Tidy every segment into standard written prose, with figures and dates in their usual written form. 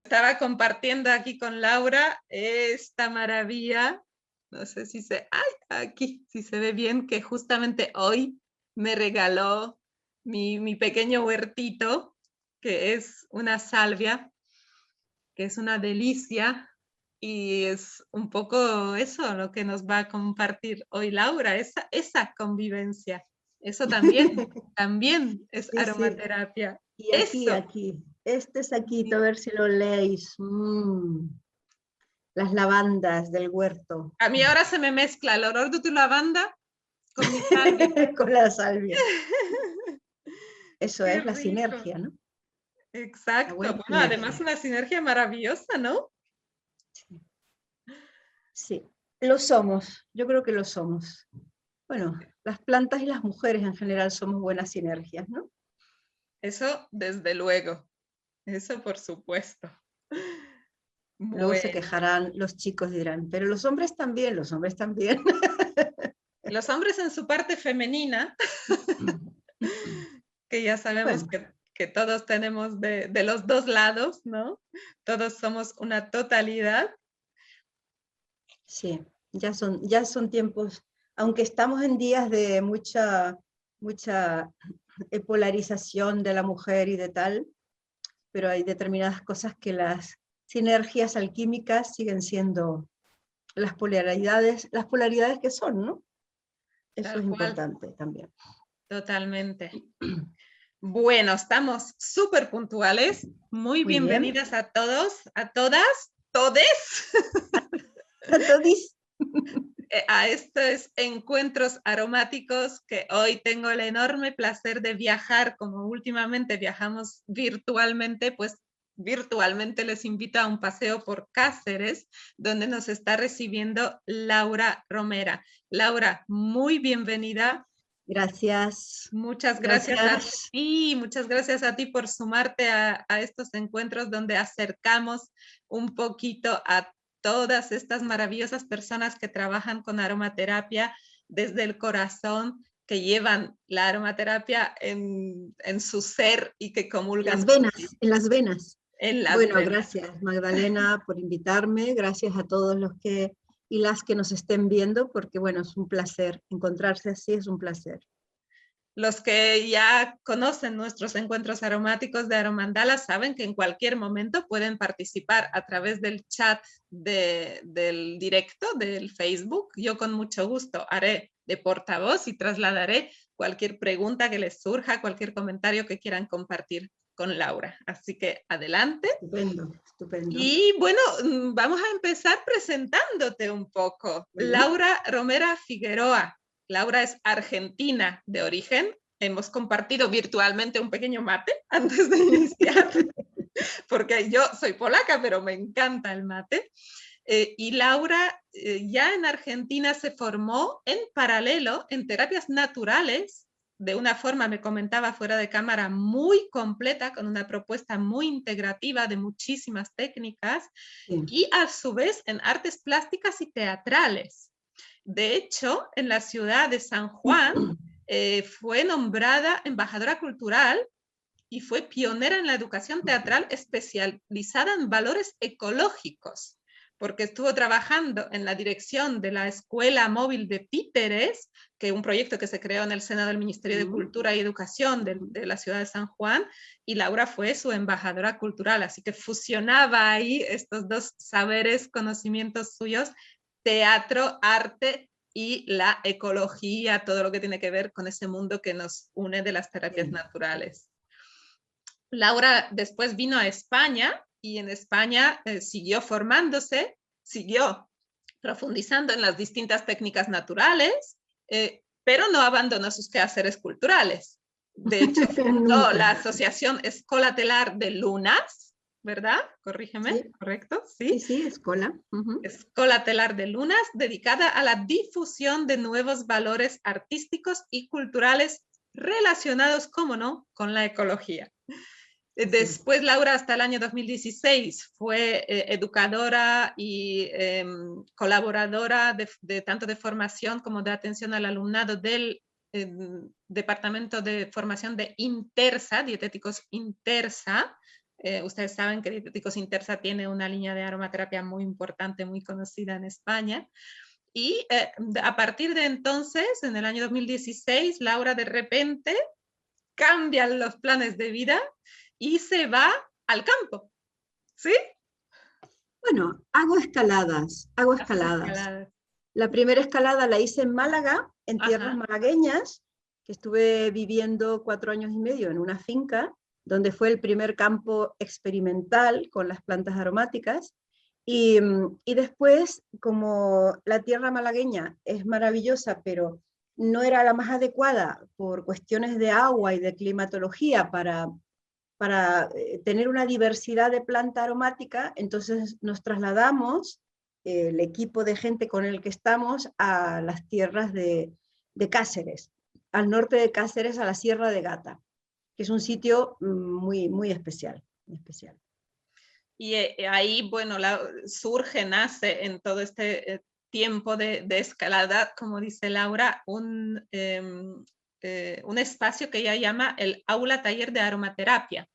Estaba compartiendo aquí con Laura esta maravilla, no sé si aquí, si se ve bien, que justamente hoy me regaló mi pequeño huertito, que es una salvia, que es una delicia, y es un poco eso lo que nos va a compartir hoy Laura, esa convivencia. Eso también es Sí, sí. aromaterapia. Y Eso. este saquito, a ver si lo leéis. Las lavandas del huerto. A mí ahora se me mezcla el olor de tu lavanda con mi salvia. Con la salvia. Eso Qué es la rico. sinergia, ¿no? La Exacto. buena Bueno, además sinergia. una sinergia maravillosa, ¿no? Sí, sí, lo somos. Yo creo que lo somos. Bueno, las plantas y las mujeres en general somos buenas sinergias, ¿no? Eso desde luego. Eso por supuesto. Luego se Bueno. quejarán los chicos, dirán, pero los hombres también, los hombres también. Los hombres en su parte femenina, que ya sabemos Bueno, que todos tenemos de los dos lados, ¿no? Todos somos una totalidad. sí, ya son tiempos, aunque estamos en días de mucha polarización de la mujer y de tal, pero hay determinadas cosas que las sinergias alquímicas siguen siendo las polaridades que son, ¿no? Eso Tal es cual, importante también. totalmente. Bueno, estamos súper puntuales. Muy Muy bien. bienvenidas a todos, a todas, todes, A todis. a estos encuentros aromáticos que hoy tengo el enorme placer de viajar, como últimamente viajamos virtualmente, pues virtualmente les invito a un paseo por Cáceres, donde nos está recibiendo Laura Romera. Laura, muy bienvenida. Gracias. Muchas gracias a Gracias. ti, muchas gracias a ti por sumarte a estos encuentros donde acercamos un poquito a todas estas maravillosas personas que trabajan con aromaterapia desde el corazón, que llevan la aromaterapia en su ser y que comulgan Las con venas, en las venas. en las Bueno, venas. gracias Magdalena por invitarme, gracias a todos los que y las que nos estén viendo, porque bueno, es un placer, encontrarse así es un placer. Los que ya conocen nuestros encuentros aromáticos de Aromandala saben que en cualquier momento pueden participar a través del chat del directo del Facebook. Yo con mucho gusto haré de portavoz y trasladaré cualquier pregunta que les surja, cualquier comentario que quieran compartir con Laura. Así que adelante. Estupendo, estupendo. Y bueno, vamos a empezar presentándote un poco. Bueno, Laura Romera Figueroa. Laura es argentina de origen. Hemos compartido virtualmente un pequeño mate antes de iniciar, porque yo soy polaca, pero me encanta el mate. Y Laura ya en Argentina se formó en paralelo en terapias naturales, de una forma, me comentaba fuera de cámara, muy completa, con una propuesta muy integrativa de muchísimas técnicas, sí. y a su vez en artes plásticas y teatrales. De hecho, en la ciudad de San Juan fue nombrada embajadora cultural y fue pionera en la educación teatral especializada en valores ecológicos, porque estuvo trabajando en la dirección de la Escuela Móvil de Títeres, que es un proyecto que se creó en el seno del Ministerio de Cultura y Educación de la ciudad de San Juan, y Laura fue su embajadora cultural, así que fusionaba ahí estos dos saberes, conocimientos suyos, teatro, arte y la ecología, todo lo que tiene que ver con ese mundo que nos une de las terapias Sí. naturales. Laura después vino a España y en España siguió formándose, siguió profundizando en las distintas técnicas naturales, pero no abandonó sus quehaceres culturales. De hecho, fundó Nunca. la Asociación Escola Telar de Lunas, ¿verdad? Corrígeme, Sí, ¿correcto? sí, Sí. sí, escuela. Escola Telar de Lunas, dedicada a la difusión de nuevos valores artísticos y culturales relacionados, como no, con la ecología. Sí. Después, Laura, hasta el año 2016, fue educadora y colaboradora tanto de formación como de atención al alumnado del Departamento de Formación de Intersa, Dietéticos Intersa, Ustedes saben que Dietéticos Intersa tiene una línea de aromaterapia muy importante, muy conocida en España. Y a partir de entonces, en el año 2016, Laura de repente cambia los planes de vida y se va al campo. ¿Sí? Bueno, hago escaladas, hago escaladas. La primera escalada la hice en Málaga, en tierras malagueñas, que estuve viviendo 4 años y medio en una finca, donde fue el primer campo experimental con las plantas aromáticas. Y después, como la tierra malagueña es maravillosa, pero no era la más adecuada por cuestiones de agua y de climatología para tener una diversidad de planta aromática, entonces nos trasladamos, el equipo de gente con el que estamos, a las tierras de Cáceres, al norte de Cáceres, a la Sierra de Gata, que es un sitio muy, muy especial. Muy especial. Y ahí, bueno, surge, nace en todo este tiempo de escalada, como dice Laura, un espacio que ella llama el aula taller de aromaterapia.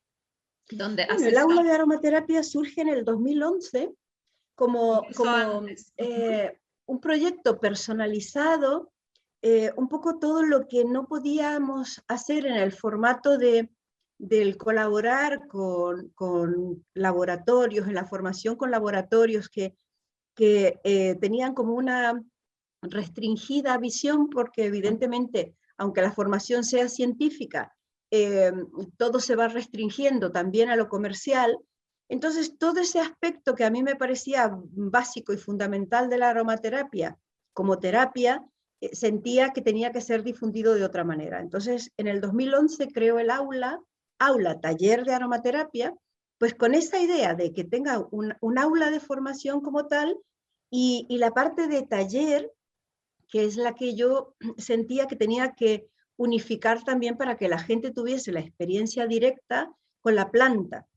Donde bueno, el aula de aromaterapia surge en el 2011 como un proyecto personalizado, un poco todo lo que no podíamos hacer en el formato del colaborar con laboratorios, en la formación con laboratorios que tenían como una restringida visión, porque evidentemente, aunque la formación sea científica, todo se va restringiendo también a lo comercial. Entonces, todo ese aspecto que a mí me parecía básico y fundamental de la aromaterapia como terapia, sentía que tenía que ser difundido de otra manera. Entonces, en el 2011 creo el aula taller de aromaterapia, pues con esa idea de que tenga un aula de formación como tal, y la parte de taller, que es la que yo sentía que tenía que unificar también para que la gente tuviese la experiencia directa con la planta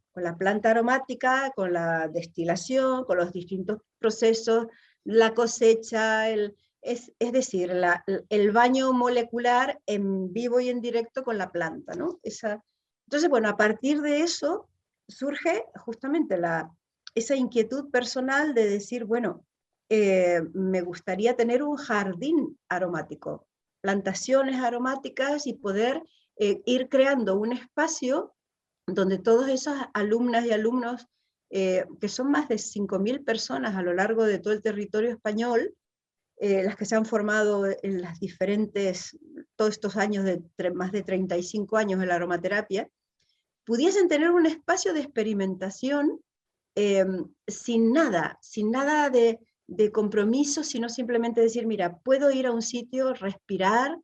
aromática, con la destilación, con los distintos procesos, la cosecha, es decir, el baño molecular en vivo y en directo con la planta, ¿no? Entonces, bueno, a partir de eso surge justamente esa inquietud personal de decir, bueno, me gustaría tener un jardín aromático, plantaciones aromáticas, y poder ir creando un espacio donde todas esas alumnas y alumnos, que son más de 5.000 personas a lo largo de todo el territorio español, las que se han formado en las diferentes, todos estos años, más de 35 años en la aromaterapia, pudiesen tener un espacio de experimentación sin nada de compromiso, sino simplemente decir, mira, puedo ir a un sitio, respirar,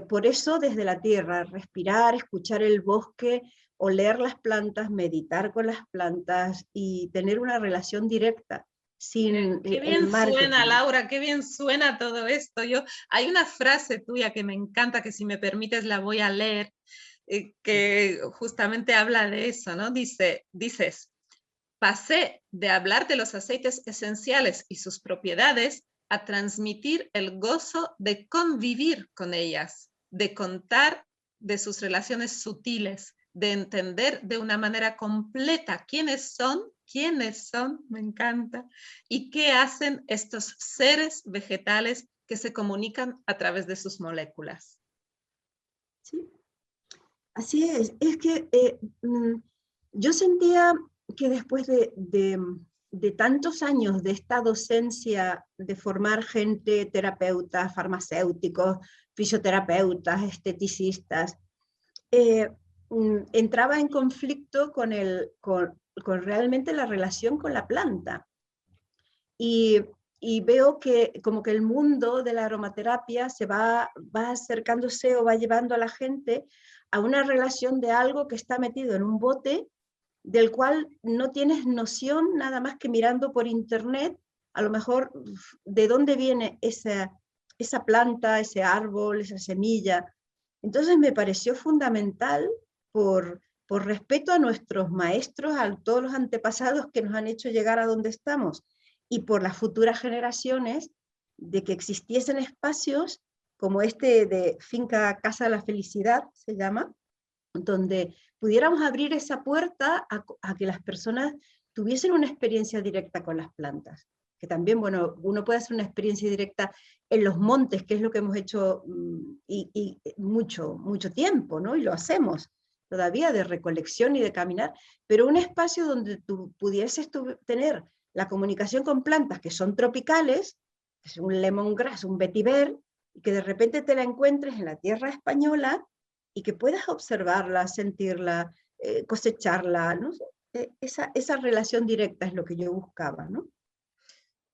por eso desde la tierra, respirar, escuchar el bosque, oler las plantas, meditar con las plantas y tener una relación directa, sin qué bien suena, Laura, qué bien suena todo esto. Hay una frase tuya que me encanta, que si me permites la voy a leer, que justamente habla de eso, ¿no? Dices, pasé de hablar de los aceites esenciales y sus propiedades a transmitir el gozo de convivir con ellas, de contar de sus relaciones sutiles, de entender de una manera completa quiénes son, me encanta, y qué hacen estos seres vegetales que se comunican a través de sus moléculas. Sí, así es. Es que yo sentía que después de tantos años de esta docencia, de formar gente, terapeutas, farmacéuticos, fisioterapeutas, esteticistas, entraba en conflicto con realmente la relación con la planta. Y veo que como que el mundo de la aromaterapia va acercándose o va llevando a la gente a una relación de algo que está metido en un bote, del cual no tienes noción nada más que mirando por internet, a lo mejor de dónde viene esa planta, ese árbol, esa semilla. Entonces me pareció fundamental, por respeto a nuestros maestros, a todos los antepasados que nos han hecho llegar a donde estamos, y por las futuras generaciones, de que existiesen espacios como este de Finca Casa de la Felicidad, se llama, donde pudiéramos abrir esa puerta a que las personas tuviesen una experiencia directa con las plantas. Que también, bueno, uno puede hacer una experiencia directa en los montes, que es lo que hemos hecho y mucho tiempo, ¿no? Y lo hacemos todavía, de recolección y de caminar, pero un espacio donde tú pudieses tener la comunicación con plantas que son tropicales, que es un lemongrass, un vetiver, y que de repente te la encuentres en la tierra española y que puedas observarla, sentirla, cosecharla, ¿no? Esa relación directa es lo que yo buscaba, ¿no?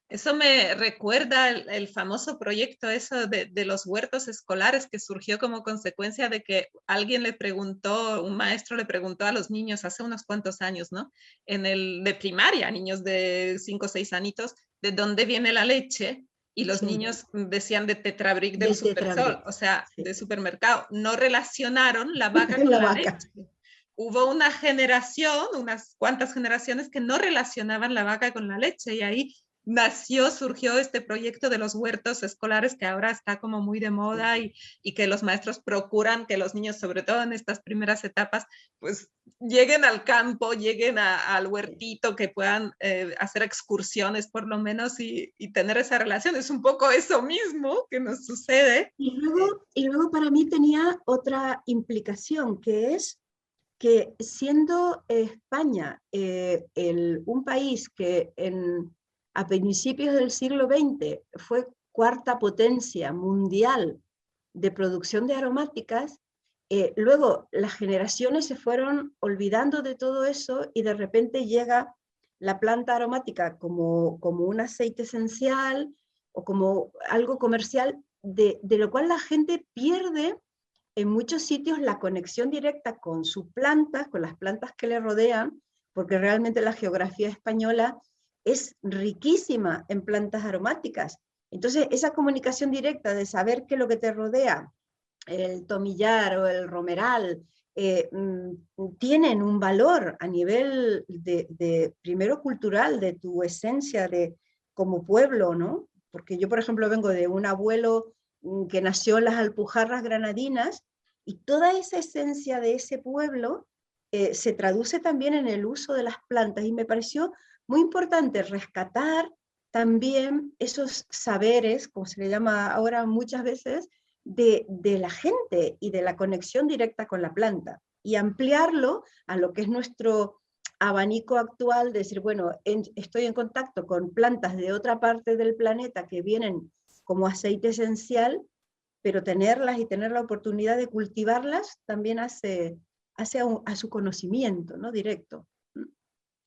Eso me recuerda el famoso proyecto eso de los huertos escolares que surgió como consecuencia de que alguien le preguntó, un maestro le preguntó a los niños hace unos cuantos años, ¿no? De primaria, niños de 5 o 6 añitos, ¿de dónde viene la leche? Y los Sí, niños decían de Tetrabric del del Supersol, tetrabric, o sea, sí. de supermercado. No relacionaron la vaca con La la vaca. leche. Hubo una generación, unas cuantas generaciones que no relacionaban la vaca con la leche y ahí surgió este proyecto de los huertos escolares que ahora está como muy de moda y que los maestros procuran que los niños, sobre todo en estas primeras etapas, pues lleguen al campo, lleguen al huertito, que puedan hacer excursiones por lo menos y tener esa relación. Es un poco eso mismo que nos sucede. Y luego para mí tenía otra implicación, que es que siendo España un país que a principios del siglo XX fue cuarta potencia mundial de producción de aromáticas, luego las generaciones se fueron olvidando de todo eso y de repente llega la planta aromática como un aceite esencial o como algo comercial, de lo cual la gente pierde en muchos sitios la conexión directa con sus plantas, con las plantas que le rodean, porque realmente la geografía española es riquísima en plantas aromáticas. Entonces, esa comunicación directa de saber que lo que te rodea, el tomillar o el romeral, tienen un valor a nivel primero cultural, de tu esencia como pueblo, ¿no? Porque yo, por ejemplo, vengo de un abuelo que nació en las Alpujarras granadinas, y toda esa esencia de ese pueblo se traduce también en el uso de las plantas, y me pareció muy importante rescatar también esos saberes, como se le llama ahora muchas veces, de la gente y de la conexión directa con la planta, y ampliarlo a lo que es nuestro abanico actual, de decir, bueno, estoy en contacto con plantas de otra parte del planeta que vienen como aceite esencial, pero tenerlas y tener la oportunidad de cultivarlas también hace a su conocimiento, ¿no? Directo.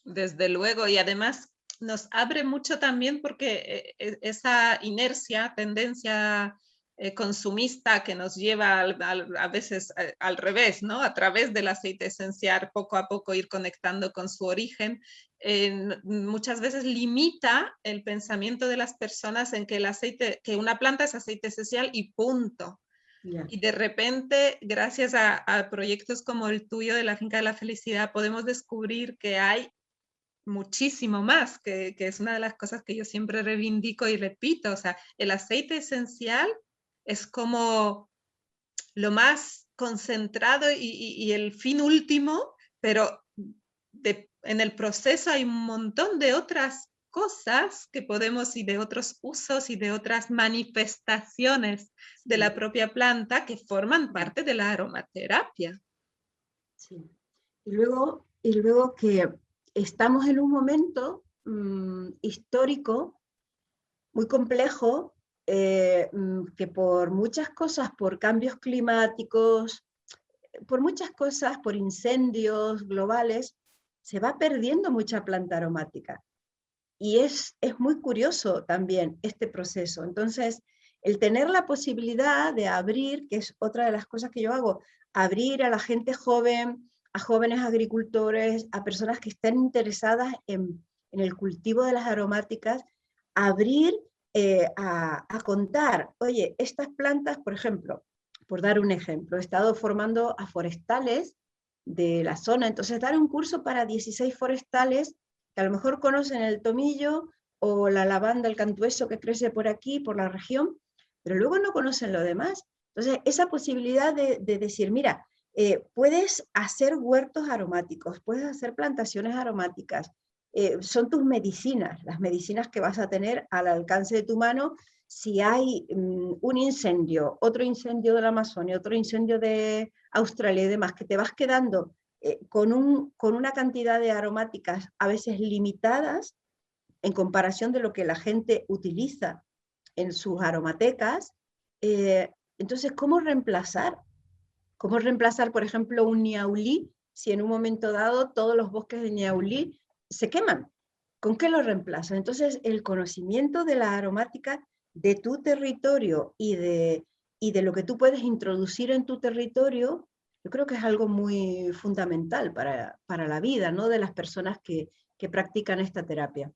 Desde luego, y además nos abre mucho también porque esa inercia, tendencia consumista que nos lleva a veces al revés, ¿no? A través del aceite esencial, poco a poco ir conectando con su origen, muchas veces limita el pensamiento de las personas en que que una planta es aceite esencial y punto. Yeah. Y de repente, gracias a proyectos como el tuyo de la Finca de la Felicidad, podemos descubrir que hay muchísimo más, que es una de las cosas que yo siempre reivindico y repito. O sea, el aceite esencial es como lo más concentrado y el fin último, pero en el proceso hay un montón de otras cosas que podemos, y de otros usos y de otras manifestaciones de la propia planta que forman parte de la aromaterapia. Sí. Y luego que estamos en un momento histórico muy complejo, que por muchas cosas, por cambios climáticos, por muchas cosas, por incendios globales, se va perdiendo mucha planta aromática. Y es muy curioso también este proceso. Entonces, el tener la posibilidad de abrir, que es otra de las cosas que yo hago, abrir a la gente joven, a jóvenes agricultores, a personas que estén interesadas en el cultivo de las aromáticas, abrir a contar, oye, estas plantas, por ejemplo, por dar un ejemplo, he estado formando a forestales de la zona, entonces dar un curso para 16 forestales que a lo mejor conocen el tomillo o la lavanda, el cantueso que crece por aquí, por la región, pero luego no conocen lo demás. Entonces, esa posibilidad de decir, mira, puedes hacer huertos aromáticos, puedes hacer plantaciones aromáticas. Son tus medicinas, las medicinas que vas a tener al alcance de tu mano si hay un incendio, otro incendio de la Amazonia, otro incendio de Australia y demás, que te vas quedando con una cantidad de aromáticas a veces limitadas en comparación de lo que la gente utiliza en sus aromatecas. Entonces, ¿cómo reemplazar? ¿Cómo reemplazar, por ejemplo, un ñaulí si en un momento dado todos los bosques de ñaulí se queman? ¿Con qué lo reemplazas? Entonces, el conocimiento de la aromática de tu territorio y de lo que tú puedes introducir en tu territorio, yo creo que es algo muy fundamental para la vida, ¿no? De las personas que practican esta terapia.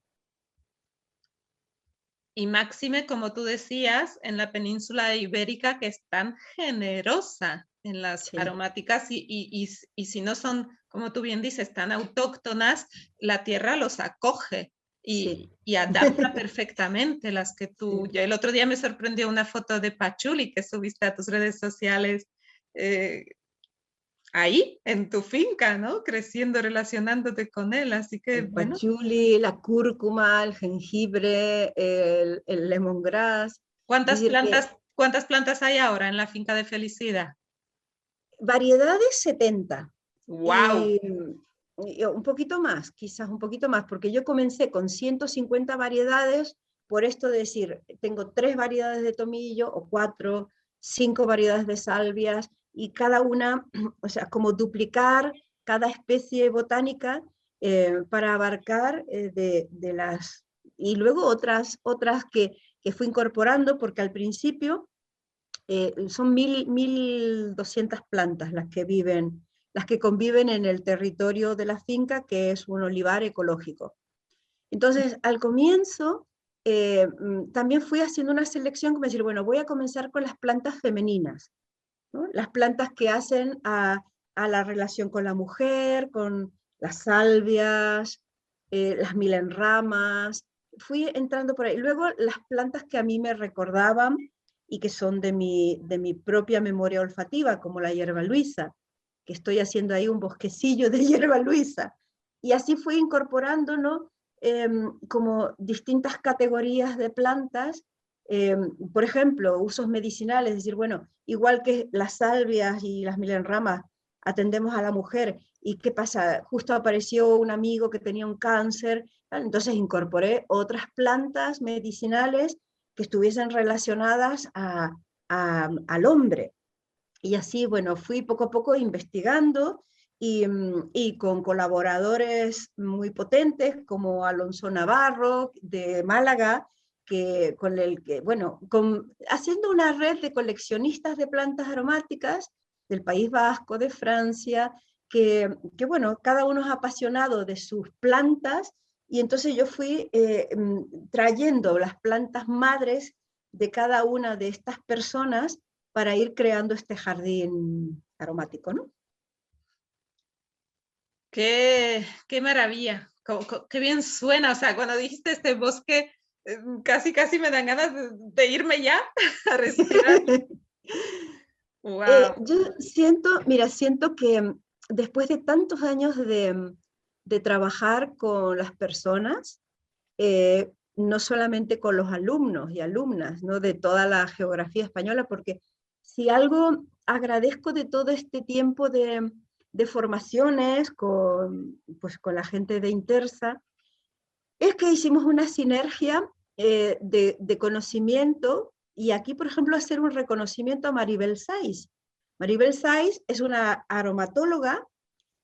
Y máxime, como tú decías, en la península ibérica, que es tan generosa en las Sí. aromáticas y si no son, como tú bien dices, tan autóctonas, la tierra los acoge Sí. y adapta perfectamente las que tú... Sí. Yo el otro día me sorprendió una foto de Pachuli que subiste a tus redes sociales, ahí, en tu finca, ¿no? Creciendo, relacionándote con él, así que El bueno. pachuli, la cúrcuma, el jengibre, el lemongrass. Es decir, que ¿Cuántas plantas hay ahora en la finca de Felicidad? variedades 70 ¡Wow! y un poquito más, quizás un poquito más, porque yo comencé con 150 variedades, por esto de decir, tengo 3 variedades de tomillo o 4, 5 variedades de salvias y cada una, o sea, como duplicar cada especie botánica para abarcar de las... Y luego otras que fui incorporando, porque al principio son 1.200 plantas las que conviven en el territorio de la finca, que es un olivar ecológico. Entonces, al comienzo, también fui haciendo una selección, como decir, bueno, voy a comenzar con las plantas femeninas, ¿no? Las plantas que hacen a la relación con la mujer, con las salvias, las milenramas. Fui entrando por ahí. Luego las plantas que a mí me recordaban y que son de mi propia memoria olfativa, como la hierba luisa, que estoy haciendo ahí un bosquecillo de hierba luisa. Y así fui incorporando, ¿no? Como distintas categorías de plantas, por ejemplo, usos medicinales, es decir, bueno, igual que las salvias y las milenramas atendemos a la mujer, ¿y qué pasa? Justo apareció un amigo que tenía un cáncer, entonces incorporé otras plantas medicinales que estuviesen relacionadas al hombre. Y así, bueno, fui poco a poco investigando y con colaboradores muy potentes como Alonso Navarro de Málaga, con el que, bueno, haciendo una red de coleccionistas de plantas aromáticas del País Vasco, de Francia, bueno, cada uno es apasionado de sus plantas y entonces yo fui trayendo las plantas madres de cada una de estas personas para ir creando este jardín aromático, ¿no? Qué maravilla, qué bien suena. O sea, cuando dijiste este bosque, casi me dan ganas de irme ya a respirar. Wow. Yo siento que después de tantos años de trabajar con las personas, no solamente con los alumnos y alumnas, ¿no? De toda la geografía española, porque si algo agradezco de todo este tiempo de formaciones pues, con la gente de Intersa, es que hicimos una sinergia de conocimiento y aquí, por ejemplo, hacer un reconocimiento a Maribel Saiz. Maribel Saiz es una aromatóloga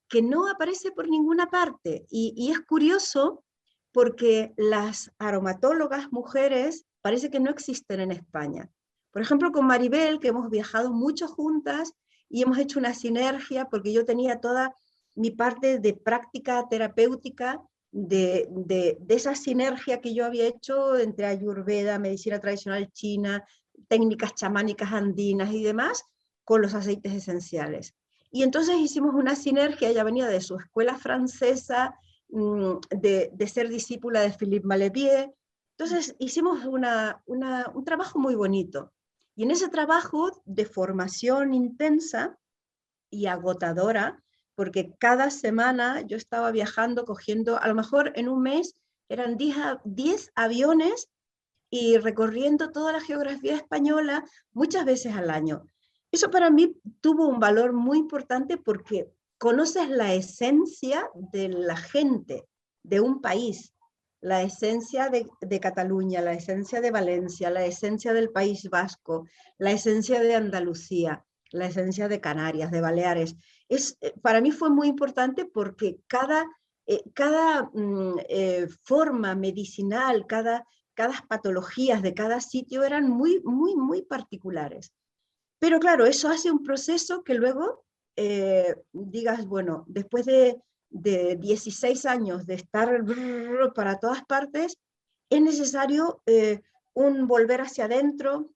que no aparece por ninguna parte y es curioso porque las aromatólogas mujeres parece que no existen en España. Por ejemplo, con Maribel, que hemos viajado mucho juntas y hemos hecho una sinergia porque yo tenía toda mi parte de práctica terapéutica de esa sinergia que yo había hecho entre Ayurveda, medicina tradicional china, técnicas chamánicas andinas y demás, con los aceites esenciales. Y entonces hicimos una sinergia, ella venía de su escuela francesa, de ser discípula de Philippe Malevier, entonces hicimos un trabajo muy bonito. Y en ese trabajo de formación intensa, y agotadora, porque cada semana yo estaba viajando, cogiendo, a lo mejor en un mes eran 10 aviones y recorriendo toda la geografía española muchas veces al año. Eso para mí tuvo un valor muy importante porque conoces la esencia de la gente de un país, la esencia de Cataluña, la esencia de Valencia, la esencia del País Vasco, la esencia de Andalucía, la esencia de Canarias, de Baleares. Para mí fue muy importante porque cada forma medicinal, cada patologías de cada sitio eran muy, muy, muy particulares. Pero claro, eso hace un proceso que luego digas, bueno, después de 16 años de estar para todas partes, es necesario un volver hacia adentro,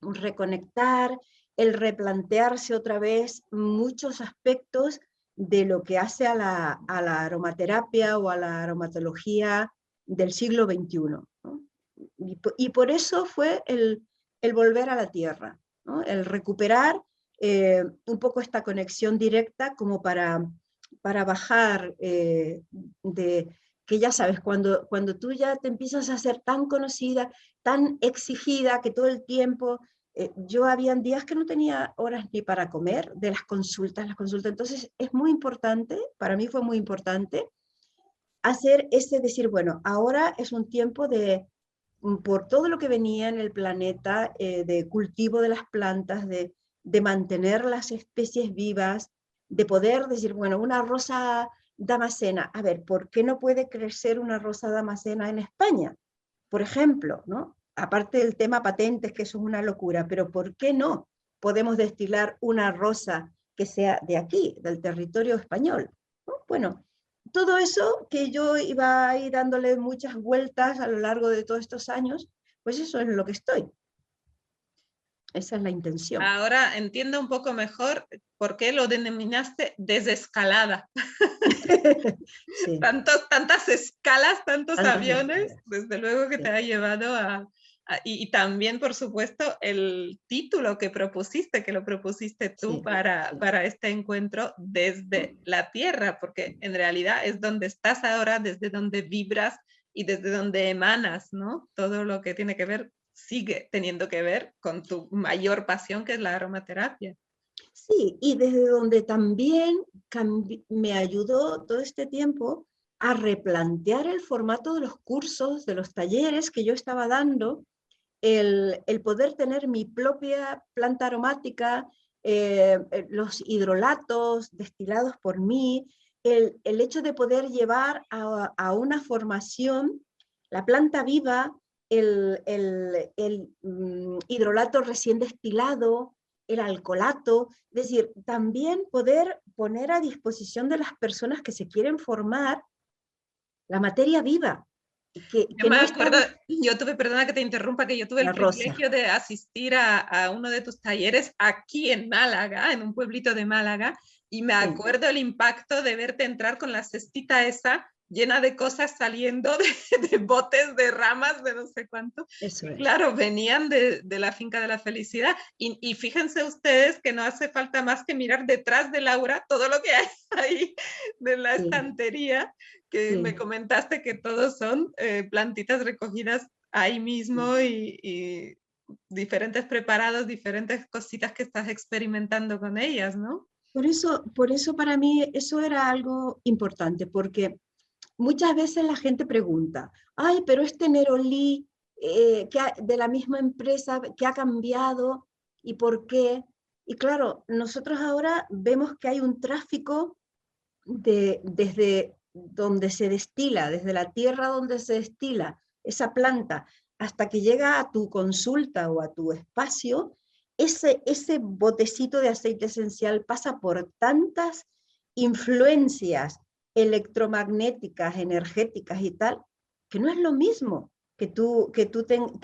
un reconectar, el replantearse otra vez muchos aspectos de lo que hace a la aromaterapia o a la aromatología del siglo XXI, ¿no? Y por eso fue el volver a la tierra, ¿no? El recuperar un poco esta conexión directa como para bajar que ya sabes, cuando tú ya te empiezas a ser tan conocida, tan exigida, que todo el tiempo, yo habían días que no tenía horas ni para comer de las consultas, entonces es muy importante, para mí fue muy importante, hacer decir, bueno, ahora es un tiempo por todo lo que venía en el planeta, de cultivo de las plantas, de mantener las especies vivas, de poder decir, bueno, una rosa damascena, a ver, ¿por qué no puede crecer una rosa damascena en España? Por ejemplo, ¿no? Aparte del tema patentes, que eso es una locura, pero ¿por qué no podemos destilar una rosa que sea de aquí, del territorio español? ¿No? Bueno, todo eso que yo iba a ir dándole muchas vueltas a lo largo de todos estos años, pues eso es lo que estoy. Esa es la intención. Ahora entiendo un poco mejor por qué lo denominaste desescalada. Sí. Tantas escalas, tantos Tantas aviones, escalas. desde luego que Sí. te ha llevado y también, por supuesto, el título que propusiste, que lo propusiste tú Sí, para este encuentro desde la Tierra, porque en realidad es donde estás ahora, desde donde vibras y desde donde emanas, ¿no? Todo lo que tiene que ver, sigue teniendo que ver con tu mayor pasión, que es la aromaterapia. sí, y desde donde también me ayudó todo este tiempo a replantear el formato de los cursos, de los talleres que yo estaba dando, el poder tener mi propia planta aromática, los hidrolatos destilados por mí, el hecho de poder llevar a una formación la planta viva, hidrolato recién destilado, el alcoholato, es decir, también poder poner a disposición de las personas que se quieren formar la materia viva, Yo que me no acuerdo, están perdona que te interrumpa, que yo tuve el la rosa. privilegio de asistir a uno de tus talleres aquí en Málaga, en un pueblito de Málaga, y me Sí. acuerdo el impacto de verte entrar con la cestita esa llena de cosas saliendo de botes, de ramas, de no sé cuánto. Eso Y es. claro, venían de la finca de la felicidad. Y fíjense ustedes que no hace falta más que mirar detrás de Laura todo lo que hay ahí de la Sí, estantería, que me sí, comentaste que todos son plantitas recogidas ahí sí. mismo y diferentes preparados, diferentes cositas que estás experimentando con ellas, ¿no? Por eso para mí eso era algo importante, porque muchas veces la gente pregunta, ay, pero este Nerolí de la misma empresa que ha cambiado, ¿y por qué? Y claro, nosotros ahora vemos que hay un tráfico desde donde se destila, desde la tierra donde se destila esa planta, hasta que llega a tu consulta o a tu espacio, ese botecito de aceite esencial pasa por tantas influencias electromagnéticas, energéticas y tal, que no es lo mismo que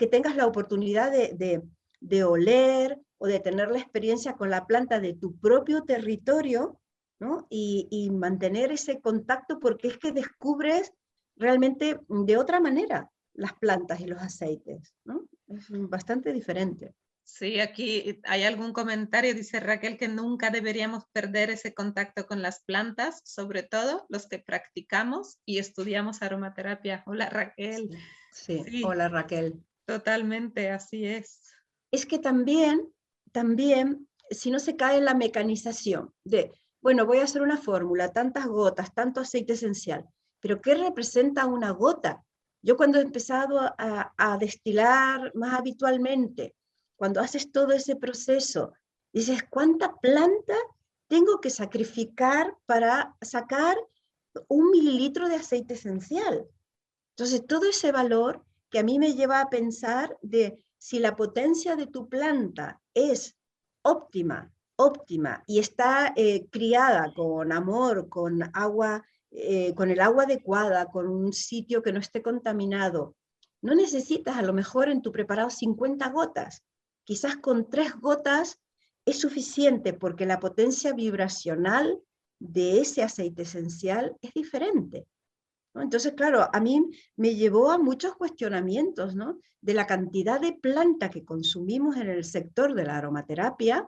tengas la oportunidad de oler o de tener la experiencia con la planta de tu propio territorio, ¿no? Y mantener ese contacto, porque es que descubres realmente de otra manera las plantas y los aceites, ¿no? Es bastante diferente. Sí, aquí hay algún comentario, dice Raquel, que nunca deberíamos perder ese contacto con las plantas, sobre todo los que practicamos y estudiamos aromaterapia. Hola Raquel. Sí, sí. Sí, Hola Raquel. totalmente, así es. Es que también, si no se cae en la mecanización de, bueno, voy a hacer una fórmula, tantas gotas, tanto aceite esencial, pero ¿qué representa una gota? Yo cuando he empezado a destilar más habitualmente, cuando haces todo ese proceso, dices, ¿cuánta planta tengo que sacrificar para sacar 1 mililitro de aceite esencial? Entonces, todo ese valor que a mí me lleva a pensar de si la potencia de tu planta es óptima y está criada con amor, con agua, con el agua adecuada, con un sitio que no esté contaminado, no necesitas a lo mejor en tu preparado 50 gotas. Quizás con 3 gotas es suficiente porque la potencia vibracional de ese aceite esencial es diferente, ¿no? Entonces, claro, a mí me llevó a muchos cuestionamientos, ¿no? De la cantidad de planta que consumimos en el sector de la aromaterapia,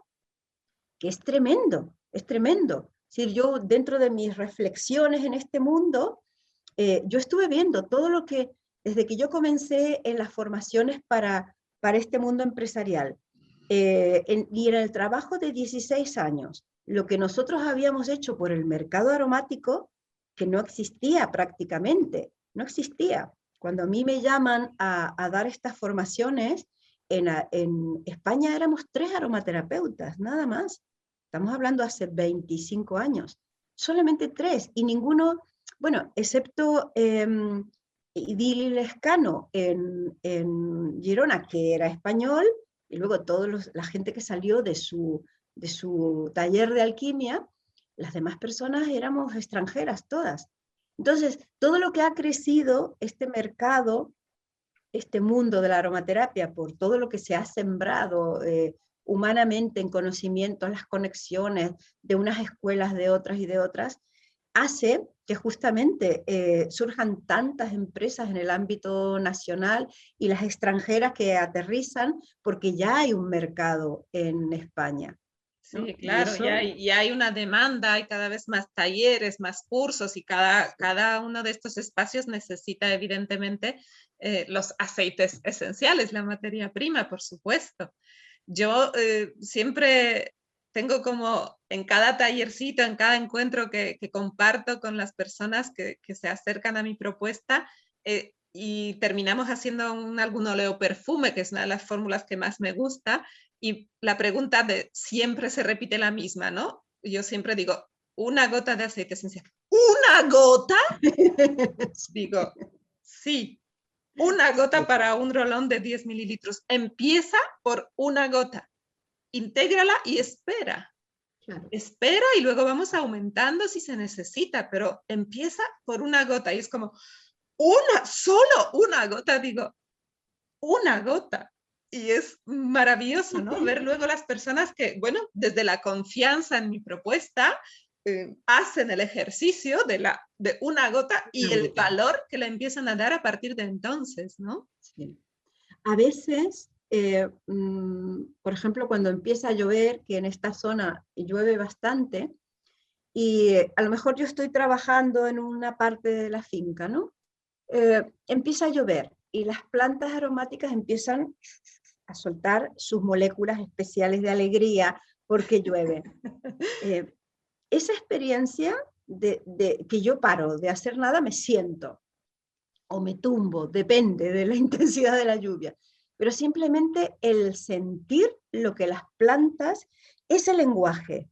que es tremendo, es tremendo. Es decir, yo dentro de mis reflexiones en este mundo, yo estuve viendo todo lo que, desde que yo comencé en las formaciones para este mundo empresarial, y en el trabajo de 16 años, lo que nosotros habíamos hecho por el mercado aromático, que no existía prácticamente, no existía. Cuando a mí me llaman a dar estas formaciones, en España éramos 3 aromaterapeutas, nada más. Estamos hablando hace 25 años. Solamente 3, y ninguno, bueno, excepto Idil Lescano en Girona, que era español, y luego toda la gente que salió de su taller de alquimia, las demás personas éramos extranjeras todas. Entonces, todo lo que ha crecido este mercado, este mundo de la aromaterapia, por todo lo que se ha sembrado humanamente en conocimiento, las conexiones de unas escuelas, de otras y de otras, hace que justamente surjan tantas empresas en el ámbito nacional y las extranjeras que aterrizan porque ya hay un mercado en España, ¿no? Sí, Y claro, eso, ya hay una demanda, hay cada vez más talleres, más cursos y cada uno de estos espacios necesita evidentemente los aceites esenciales, la materia prima, por supuesto. Yo siempre tengo como en cada tallercito, en cada encuentro que comparto con las personas que se acercan a mi propuesta, y terminamos haciendo algún oleo perfume, que es una de las fórmulas que más me gusta, y la pregunta de siempre se repite la misma, ¿no? Yo siempre digo, una gota de aceite esencial. ¿Una gota? Digo, sí, una gota para un rolón de 10 mililitros. Empieza por una gota, intégrala y espera. claro. Espera y luego vamos aumentando si se necesita, pero empieza por una gota y es como, solo una gota, digo, una gota. Y es maravilloso, ¿no? Ver luego las personas que, bueno, desde la confianza en mi propuesta, hacen el ejercicio de una gota y el valor que le empiezan a dar a partir de entonces, ¿no? Sí. A veces, por ejemplo, cuando empieza a llover, que en esta zona llueve bastante, y a lo mejor yo estoy trabajando en una parte de la finca, ¿no? Empieza a llover y las plantas aromáticas empiezan a soltar sus moléculas especiales de alegría porque llueve. Eh, esa experiencia de que yo paro de hacer nada, me siento o me tumbo, depende de la intensidad de la lluvia, pero simplemente el sentir lo que las plantas, ese lenguaje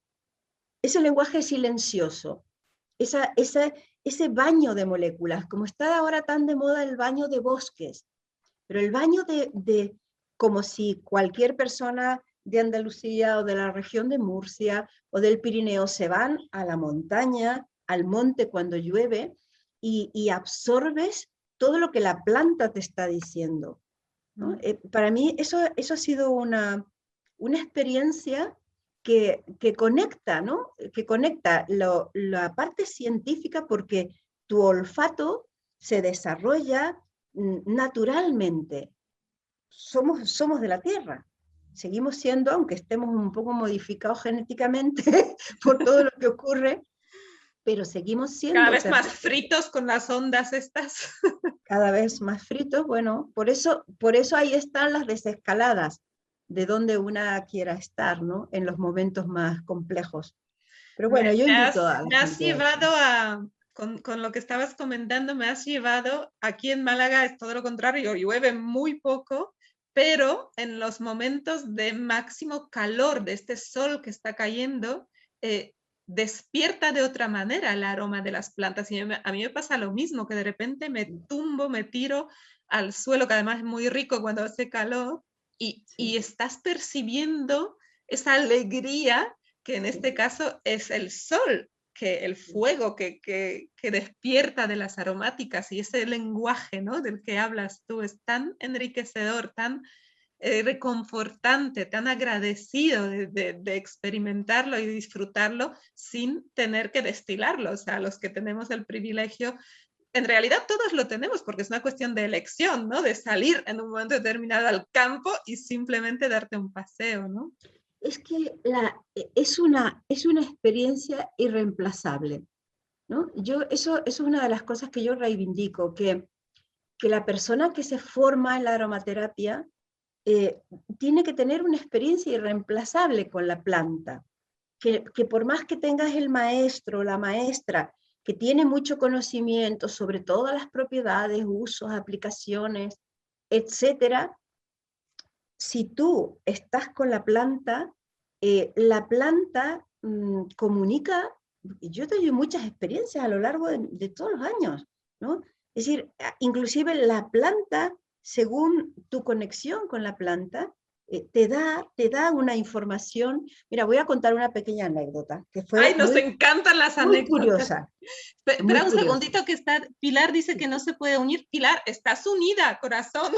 silencioso, ese baño de moléculas, como está ahora tan de moda el baño de bosques, pero el baño como si cualquier persona de Andalucía o de la región de Murcia o del Pirineo se van a la montaña, al monte cuando llueve, y absorbes todo lo que la planta te está diciendo, ¿no? Para mí eso ha sido una experiencia que conecta, ¿no? Que conecta la parte científica porque tu olfato se desarrolla naturalmente. Somos de la tierra. seguimos siendo, aunque estemos un poco modificados genéticamente por todo lo que ocurre, pero seguimos Cada siendo vez más fritos con las ondas estas. cada vez más fritos. Bueno, por eso ahí están las desescaladas, de donde una quiera estar, ¿no? En los momentos más complejos. Pero bueno, yo invito a la Me has gente a eso. llevado a, con lo que estabas comentando, me has llevado, aquí en Málaga es todo lo contrario, llueve muy poco, pero en los momentos de máximo calor de este sol que está cayendo, despierta de otra manera el aroma de las plantas. Y a mí me pasa lo mismo, que de repente me tumbo, me tiro al suelo, que además es muy rico cuando hace calor, y estás percibiendo esa alegría que en este caso es el sol, que el fuego que despierta de las aromáticas, y ese lenguaje, ¿no?, del que hablas tú es tan enriquecedor, tan reconfortante, tan agradecido de experimentarlo y disfrutarlo sin tener que destilarlo. O sea, los que tenemos el privilegio, en realidad todos lo tenemos porque es una cuestión de elección, ¿no? De salir en un momento determinado al campo y simplemente darte un paseo, ¿no? Es que es una experiencia irreemplazable, ¿no? Eso es una de las cosas que yo reivindico, que la persona que se forma en la aromaterapia tiene que tener una experiencia irreemplazable con la planta, que por más que tengas el maestro o la maestra que tiene mucho conocimiento sobre todas las propiedades, usos, aplicaciones, etcétera, si tú estás con la planta comunica. Yo he tenido muchas experiencias a lo largo de todos los años, ¿no? Es decir, inclusive la planta, según tu conexión con la planta, te da una información. Mira, voy a contar una pequeña anécdota que Ay, fue nos encantan las muy anécdotas. curiosa, muy Espera un curiosa. segundito que está, Pilar dice que no se puede unir. Pilar, estás unida, corazón.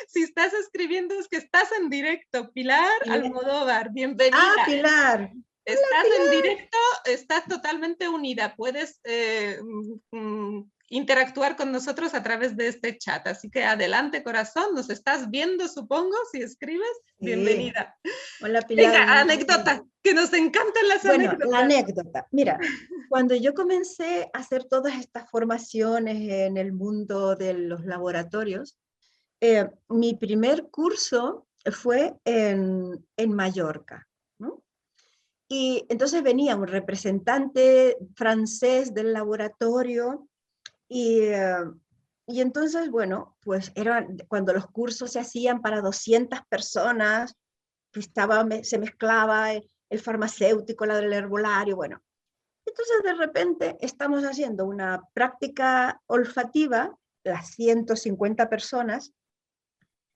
Si estás escribiendo es que estás en directo. Pilar Almodóvar, bienvenida. Pilar. Hola, Estás en Pilar. directo, estás totalmente unida. Puedes interactuar con nosotros a través de este chat. Así que adelante, corazón. Nos estás viendo, supongo, si escribes. Sí. Bienvenida. Hola, Pilar. Venga, anécdota, que nos encantan las Bueno, la anécdotas. anécdota. Mira, cuando yo comencé a hacer todas estas formaciones en el mundo de los laboratorios, mi primer curso fue en Mallorca, ¿no? Y entonces venía un representante francés del laboratorio y, y entonces, bueno, pues era cuando los cursos se hacían para 200 personas, se mezclaba el farmacéutico, la del herbolario, bueno. Entonces de repente estamos haciendo una práctica olfativa, las 150 personas,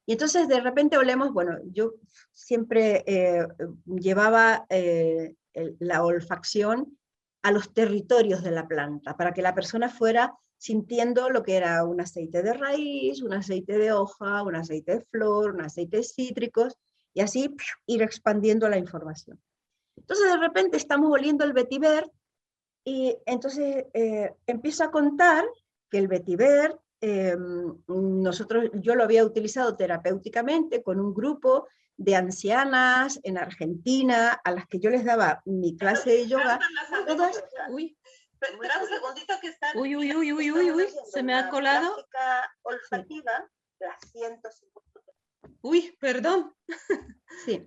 y entonces de repente olemos, bueno, yo siempre llevaba la olfacción a los territorios de la planta, para que la persona fuera sintiendo lo que era un aceite de raíz, un aceite de hoja, un aceite de flor, un aceite de cítricos, y así ir expandiendo la información. Entonces de repente estamos oliendo el vetiver y entonces empiezo a contar que el vetiver, yo lo había utilizado terapéuticamente con un grupo de ancianas en Argentina, a las que yo les daba mi clase de yoga. Todas, uy, espera un segundito que está. Uy, uy, uy, uy, uy, uy, se me ha colado. Práctica olfativa, las 150. Uy, perdón. Sí.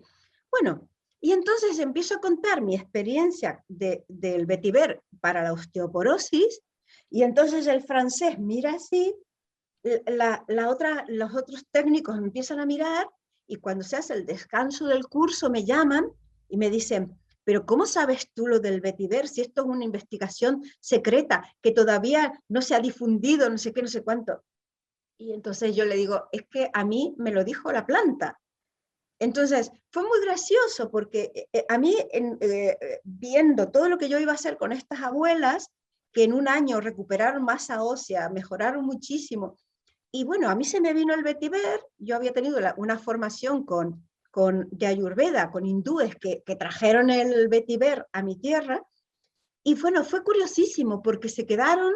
Bueno, y entonces empiezo a contar mi experiencia del vetiver para la osteoporosis, y entonces el francés mira así, los otros técnicos empiezan a mirar, y cuando se hace el descanso del curso me llaman y me dicen, pero ¿cómo sabes tú lo del vetiver si esto es una investigación secreta que todavía no se ha difundido, no sé qué, no sé cuánto? Y entonces yo le digo, es que a mí me lo dijo la planta. Entonces, fue muy gracioso porque a mí, viendo todo lo que yo iba a hacer con estas abuelas, que en un año recuperaron masa ósea, mejoraron muchísimo, y bueno, a mí se me vino el vetiver. Yo había tenido una formación de Ayurveda, con hindúes que trajeron el vetiver a mi tierra, y bueno, fue curiosísimo porque se quedaron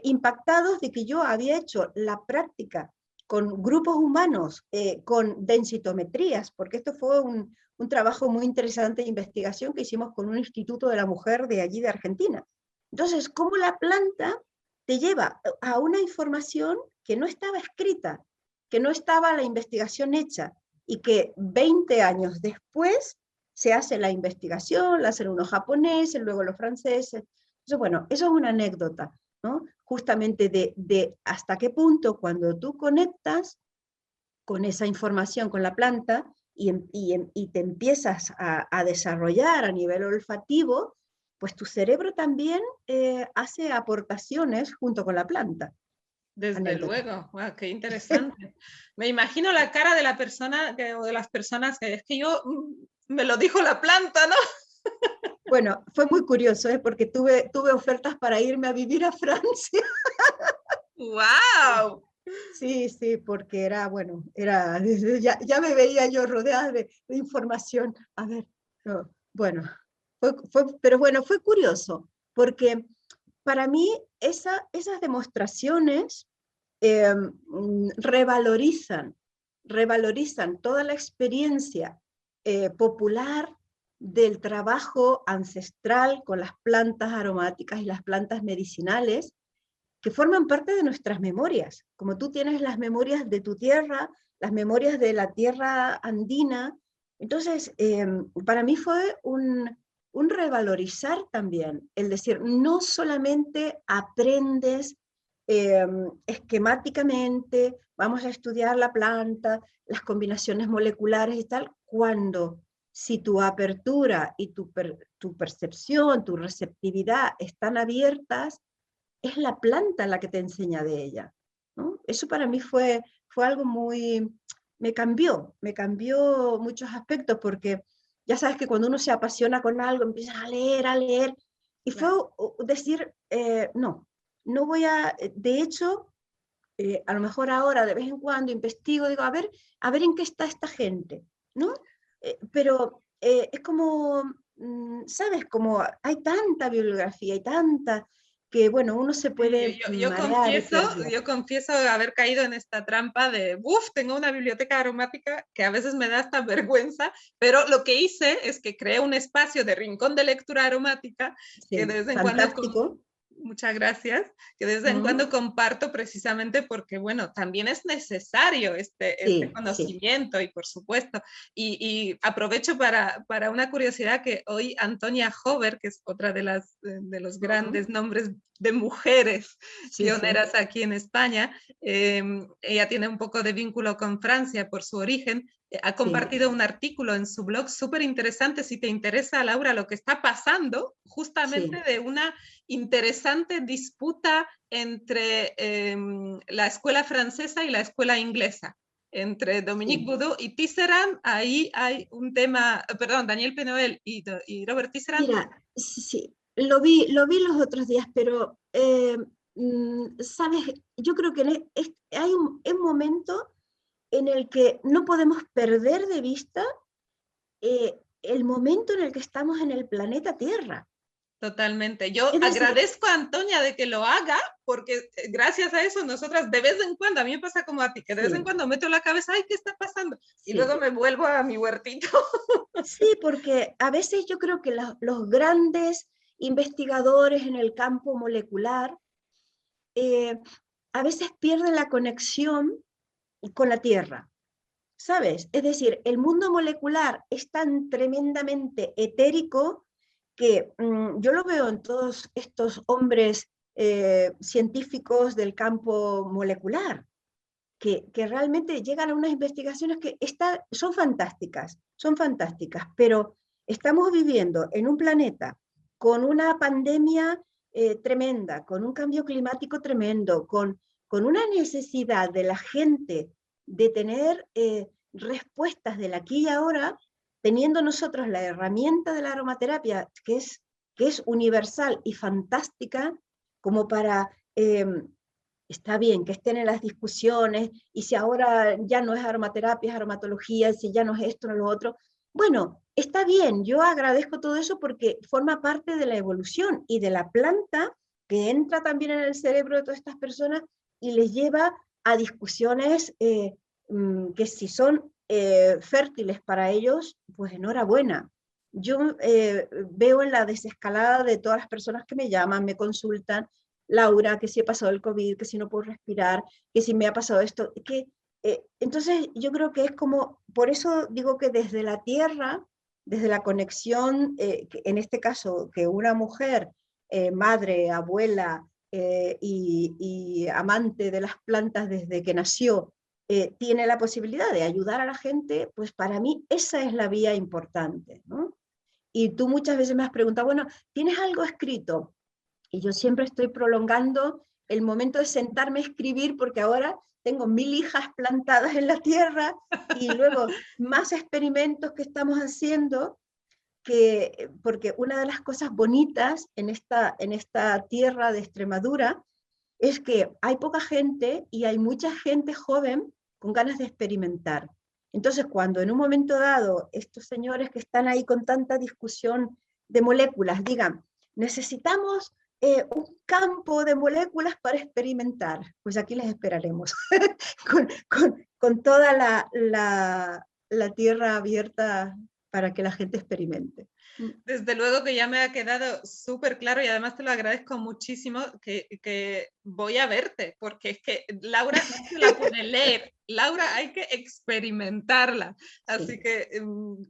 impactados de que yo había hecho la práctica con grupos humanos, con densitometrías, porque esto fue un trabajo muy interesante de investigación que hicimos con un instituto de la mujer de allí de Argentina. Entonces, cómo la planta te lleva a una información que no estaba escrita, que no estaba la investigación hecha, y que 20 años después se hace la investigación, la hacen unos japoneses, luego los franceses. Entonces, bueno, eso es una anécdota, ¿no? Justamente de hasta qué punto cuando tú conectas con esa información, con la planta, y te empiezas a desarrollar a nivel olfativo, pues tu cerebro también hace aportaciones junto con la planta. Desde Anécdota. luego, wow, qué interesante. Me imagino la cara de la persona o de las personas que es que yo me lo dijo la planta, ¿no? Bueno, fue muy curioso, porque tuve ofertas para irme a vivir a Francia. ¡Wow! Sí, sí, porque era, bueno, ya me veía yo rodeada de información. A ver, no, bueno, pero bueno, fue curioso, porque para mí esas demostraciones revalorizan toda la experiencia popular del trabajo ancestral con las plantas aromáticas y las plantas medicinales, que forman parte de nuestras memorias. Como tú tienes las memorias de tu tierra, las memorias de la tierra andina. Entonces, para mí fue un revalorizar también, el decir, no solamente aprendes esquemáticamente, vamos a estudiar la planta, las combinaciones moleculares y tal, cuando si tu apertura y tu percepción, tu receptividad están abiertas, es la planta la que te enseña de ella, ¿no? Eso para mí fue algo muy, me cambió muchos aspectos, porque ya sabes que cuando uno se apasiona con algo, empiezas a leer, y fue decir, no voy a, de hecho, a lo mejor ahora de vez en cuando investigo, digo, a ver en qué está esta gente, ¿no? Pero es como, ¿sabes? Como hay tanta bibliografía y tanta que, bueno, uno se puede Sí, marear y perder. yo confieso haber caído en esta trampa de, uff, tengo una biblioteca aromática que a veces me da hasta vergüenza, pero lo que hice es que creé un espacio de rincón de lectura aromática que Sí, de vez en cuando fantástico. muchas gracias, que de vez en cuando comparto precisamente porque, bueno, también es necesario este Sí, sí. conocimiento y por supuesto, y aprovecho para una curiosidad que hoy Antonia Hover, que es otra de los grandes nombres de mujeres Sí, sí, pioneras aquí en España, ella tiene un poco de vínculo con Francia por su origen, ha sí, compartido un artículo en su blog súper interesante, si te interesa, Laura, lo que está pasando justamente sí. de una interesante disputa entre la escuela francesa y la escuela inglesa. Entre Dominique Sí. Boudou y Tisserand, ahí hay un tema, perdón, Daniel Penoel y Robert Tisserand. Mira, sí, lo vi los otros días, pero, sabes, yo creo que hay un momento en el que no podemos perder de vista el momento en el que estamos en el planeta Tierra. Totalmente. Yo Es decir, agradezco a Antonia de que lo haga, porque gracias a eso nosotras de vez en cuando, a mí me pasa como a ti, que de vez en sí, cuando meto la cabeza, ay, ¿qué está pasando? Y sí. luego me vuelvo a mi huertito. Sí, porque a veces yo creo que los grandes investigadores en el campo molecular eh, a veces pierden la conexión con la Tierra, ¿sabes? Es decir, el mundo molecular es tan tremendamente etérico que yo lo veo en todos estos hombres científicos del campo molecular, que realmente llegan a unas investigaciones que son fantásticas, pero estamos viviendo en un planeta con una pandemia tremenda, con un cambio climático tremendo, con una necesidad de la gente de tener respuestas del aquí y ahora, teniendo nosotros la herramienta de la aromaterapia, que es universal y fantástica, como para está bien que estén en las discusiones, y si ahora ya no es aromaterapia, es aromatología, si ya no es esto, no es lo otro. Bueno, está bien, yo agradezco todo eso porque forma parte de la evolución y de la planta que entra también en el cerebro de todas estas personas y les lleva a discusiones que si son fértiles para ellos, pues enhorabuena. Yo veo en la desescalada de todas las personas que me llaman, me consultan, Laura, que si he pasado el COVID, que si no puedo respirar, que si me ha pasado esto, que entonces yo creo que es como, por eso digo que desde la tierra, desde la conexión, en este caso, que una mujer, madre, abuela y amante de las plantas desde que nació, tiene la posibilidad de ayudar a la gente, pues para mí esa es la vía importante, ¿no? Y tú muchas veces me has preguntado, bueno, ¿tienes algo escrito? Y yo siempre estoy prolongando el momento de sentarme a escribir porque ahora tengo 1000 hijas plantadas en la tierra y luego más experimentos que estamos haciendo, porque una de las cosas bonitas en esta tierra de Extremadura es que hay poca gente y hay mucha gente joven con ganas de experimentar. Entonces, cuando en un momento dado estos señores que están ahí con tanta discusión de moléculas digan, necesitamos un campo de moléculas para experimentar, pues aquí les esperaremos, con toda la tierra abierta para que la gente experimente. Desde luego que ya me ha quedado súper claro y además te lo agradezco muchísimo que voy a verte, porque es que Laura no se la puede leer, Laura hay que experimentarla. Así Sí. que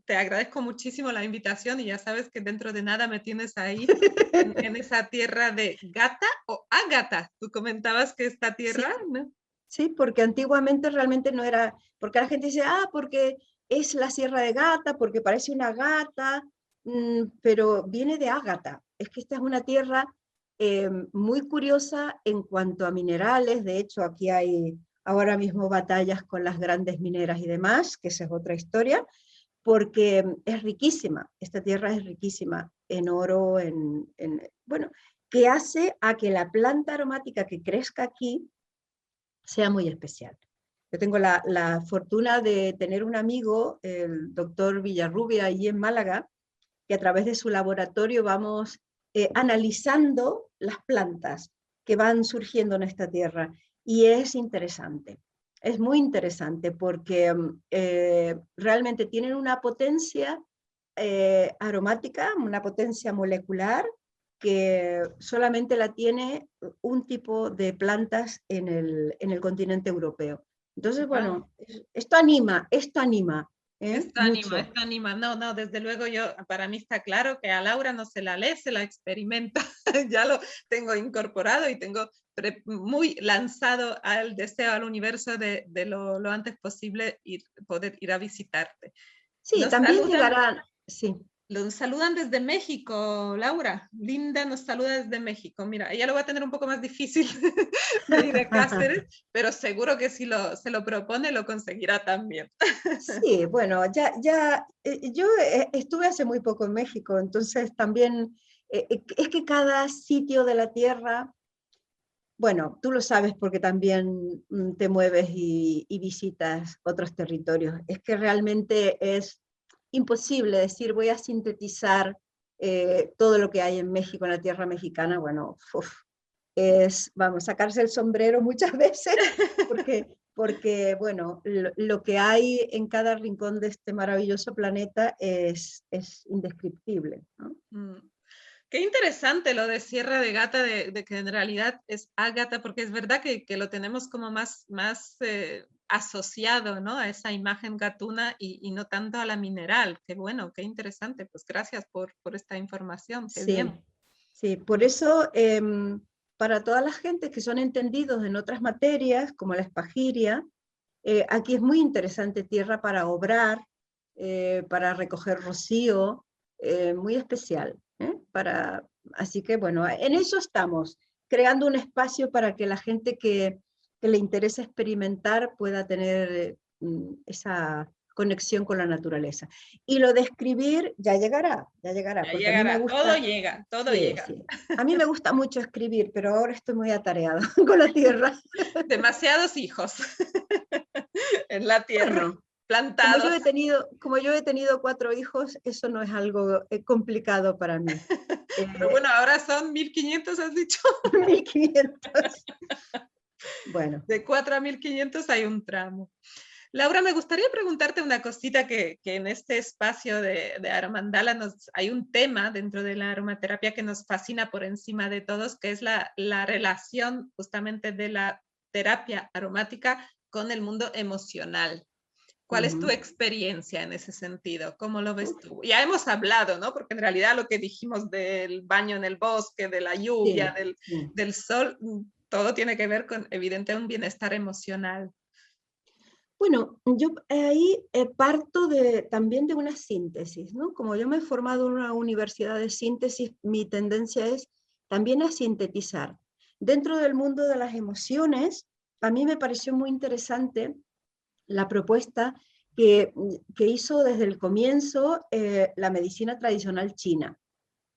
te agradezco muchísimo la invitación y ya sabes que dentro de nada me tienes ahí en esa tierra de Gata o Ágata. Tú comentabas que esta tierra, Sí, ¿no? sí, porque antiguamente realmente no era, porque la gente dice, porque es la Sierra de Gata, porque parece una gata, pero viene de Ágata. Es que esta es una tierra muy curiosa en cuanto a minerales. De hecho, aquí hay ahora mismo batallas con las grandes mineras y demás, que esa es otra historia, porque es riquísima. Esta tierra es riquísima en oro, bueno, que hace a que la planta aromática que crezca aquí sea muy especial. Yo tengo la fortuna de tener un amigo, el doctor Villarrubia, allí en Málaga, que a través de su laboratorio vamos analizando las plantas que van surgiendo en esta tierra. Y es interesante, es muy interesante porque realmente tienen una potencia aromática, una potencia molecular que solamente la tiene un tipo de plantas en el continente europeo. Entonces, Wow. bueno, esto anima mucho. Esto anima. No, no, desde luego yo, para mí está claro que a Laura no se la lee, se la experimenta. Ya lo tengo incorporado y tengo muy lanzado al deseo, al universo de lo antes posible poder ir a visitarte. Sí, Nos también saludan, llegarán, sí. nos saludan desde México, Laura. Linda nos saluda desde México. Mira, ella lo va a tener un poco más difícil de ir a Cáceres, pero seguro que si se lo propone lo conseguirá también. Sí, bueno, yo estuve hace muy poco en México, entonces también es que cada sitio de la Tierra, bueno, tú lo sabes porque también te mueves y visitas otros territorios, es que realmente es imposible decir voy a sintetizar todo lo que hay en México, en la tierra mexicana, bueno, es, vamos, sacarse el sombrero muchas veces, porque bueno, lo que hay en cada rincón de este maravilloso planeta es indescriptible, ¿no? Qué interesante lo de Sierra de Gata, de que en realidad es Ágata, porque es verdad que lo tenemos como más asociado, ¿no? A esa imagen gatuna y no tanto a la mineral. Qué bueno, qué interesante. Pues gracias por esta información. Qué Sí, bien. sí, por eso para toda la gente que son entendidos en otras materias, como la espagiria, aquí es muy interesante tierra para obrar, para recoger rocío, muy especial. Así que bueno, en eso estamos, creando un espacio para que la gente que le interesa experimentar pueda tener esa conexión con la naturaleza. Y lo de escribir Ya porque a mí me llegará, todo gusta, llega, todo sí, llega. sí. A mí me gusta mucho escribir, pero ahora estoy muy atareada con la tierra. Demasiados hijos en la tierra, Bueno, plantados. como yo he tenido 4 hijos, eso no es algo complicado para mí. Pero bueno, ahora son 1500, has dicho. 1500. Bueno. De 4 a 1500 hay un tramo. Laura, me gustaría preguntarte una cosita que en este espacio de Aromandala hay un tema dentro de la aromaterapia que nos fascina por encima de todos, que es la relación justamente de la terapia aromática con el mundo emocional. ¿Cuál es tu experiencia en ese sentido? ¿Cómo lo ves tú? Ya hemos hablado, ¿no? Porque en realidad lo que dijimos del baño en el bosque, de la lluvia, Sí, sí. del sol, todo tiene que ver con, evidentemente, un bienestar emocional. Bueno, yo ahí parto también de una síntesis, ¿no? Como yo me he formado en una universidad de síntesis, mi tendencia es también a sintetizar. Dentro del mundo de las emociones, a mí me pareció muy interesante la propuesta que hizo desde el comienzo la medicina tradicional china,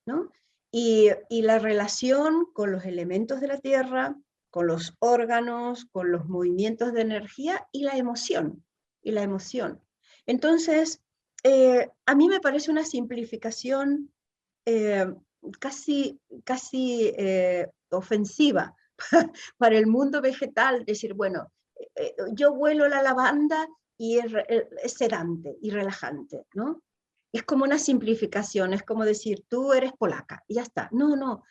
¿no? Y la relación con los elementos de la tierra, con los órganos, con los movimientos de energía y la emoción. Y la emoción. Entonces, a mí me parece una simplificación eh, casi ofensiva para el mundo vegetal, decir, bueno, yo huelo la lavanda y es sedante y relajante, ¿no? Es como una simplificación, es como decir, tú eres polaca, y ya está. No, no.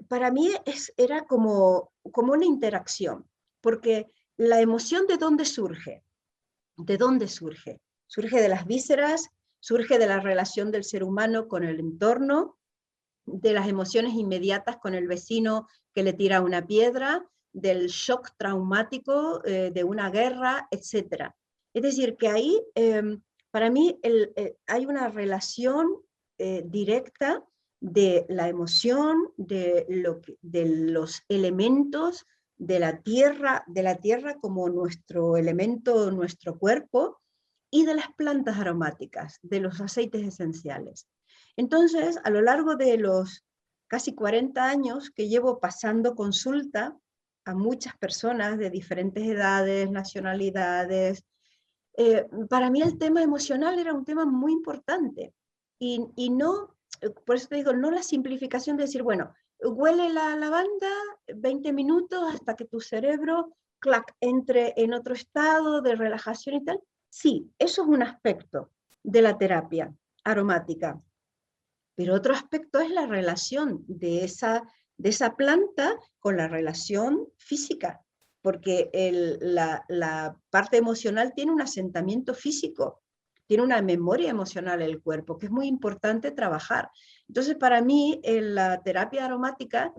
Para mí era como una interacción, porque la emoción ¿de dónde surge? ¿De dónde surge? Surge de las vísceras, surge de la relación del ser humano con el entorno, de las emociones inmediatas con el vecino que le tira una piedra, del shock traumático de una guerra, etc. Es decir, que ahí, para mí, hay una relación directa de la emoción, de los elementos de la tierra como nuestro elemento, nuestro cuerpo, y de las plantas aromáticas, de los aceites esenciales. Entonces, a lo largo de los casi 40 años que llevo pasando consulta a muchas personas de diferentes edades, nacionalidades, para mí el tema emocional era un tema muy importante. Y no, por eso te digo, no la simplificación de decir, bueno, huele la lavanda 20 minutos hasta que tu cerebro, clac, entre en otro estado de relajación y tal. Sí, eso es un aspecto de la terapia aromática. Pero otro aspecto es la relación de esa planta con la relación física, porque la parte emocional tiene un asentamiento físico, tiene una memoria emocional el cuerpo, que es muy importante trabajar. Entonces, para mí, en la terapia aromática,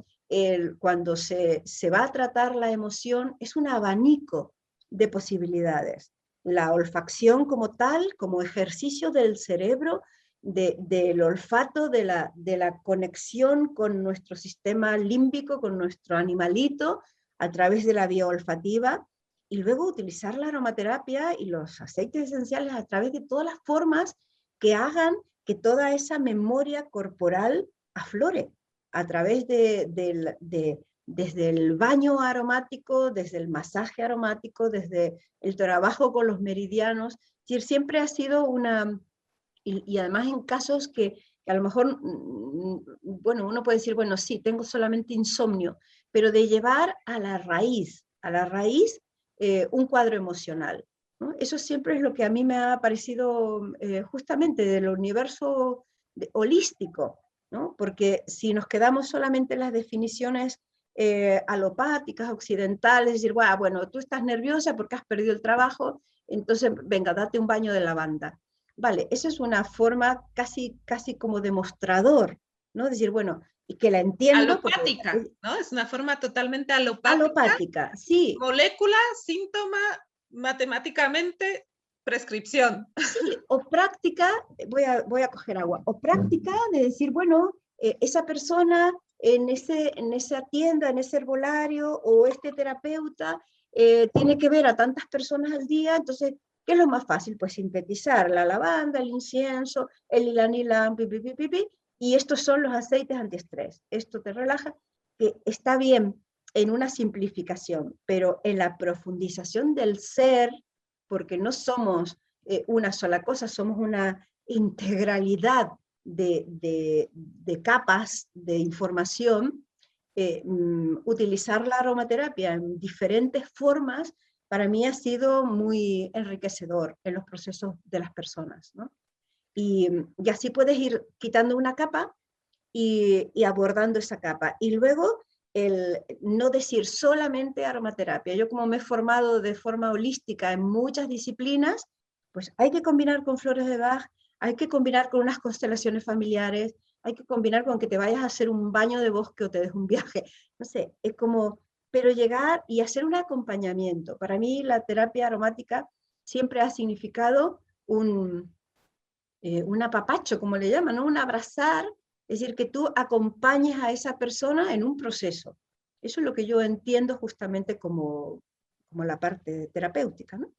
cuando se va a tratar la emoción, es un abanico de posibilidades. La olfacción como tal, como ejercicio del cerebro, del olfato, de la conexión con nuestro sistema límbico, con nuestro animalito, a través de la vía olfativa, y luego utilizar la aromaterapia y los aceites esenciales a través de todas las formas que hagan que toda esa memoria corporal aflore, a través desde el baño aromático, desde el masaje aromático, desde el trabajo con los meridianos. Es decir, siempre ha sido y además en casos que a lo mejor, bueno, uno puede decir, bueno, sí, tengo solamente insomnio, pero de llevar a la raíz un cuadro emocional, ¿no? Eso siempre es lo que a mí me ha parecido justamente del universo holístico, ¿no? Porque si nos quedamos solamente en las definiciones alopáticas, occidentales, decir, bueno, tú estás nerviosa porque has perdido el trabajo, entonces venga, date un baño de lavanda. Vale, eso es una forma casi como demostrador, ¿no? Decir, bueno, y que la entiendo porque Alopática, ¿no? Es una forma totalmente alopática. alopática, sí, Molécula, síntoma, matemáticamente, prescripción. sí, o práctica, voy a coger agua, o práctica de decir, bueno, esa persona en esa tienda, en ese herbolario, o este terapeuta, tiene que ver a tantas personas al día, entonces, ¿qué es lo más fácil? Pues sintetizar la lavanda, el incienso, el ylang-ylang, y estos son los aceites antiestrés. Esto te relaja, que está bien en una simplificación, pero en la profundización del ser, porque no somos una sola cosa, somos una integralidad de capas de información, utilizar la aromaterapia en diferentes formas, para mí ha sido muy enriquecedor en los procesos de las personas, ¿no? Y así puedes ir quitando una capa y abordando esa capa. Y luego el no decir solamente aromaterapia. Yo como me he formado de forma holística en muchas disciplinas, pues hay que combinar con flores de Bach, hay que combinar con unas constelaciones familiares, hay que combinar con que te vayas a hacer un baño de bosque o te des un viaje. No sé, es como, pero llegar y hacer un acompañamiento. Para mí la terapia aromática siempre ha significado un apapacho, como le llaman, ¿no? Un abrazar, es decir, que tú acompañes a esa persona en un proceso. Eso es lo que yo entiendo justamente como la parte terapéutica, ¿no?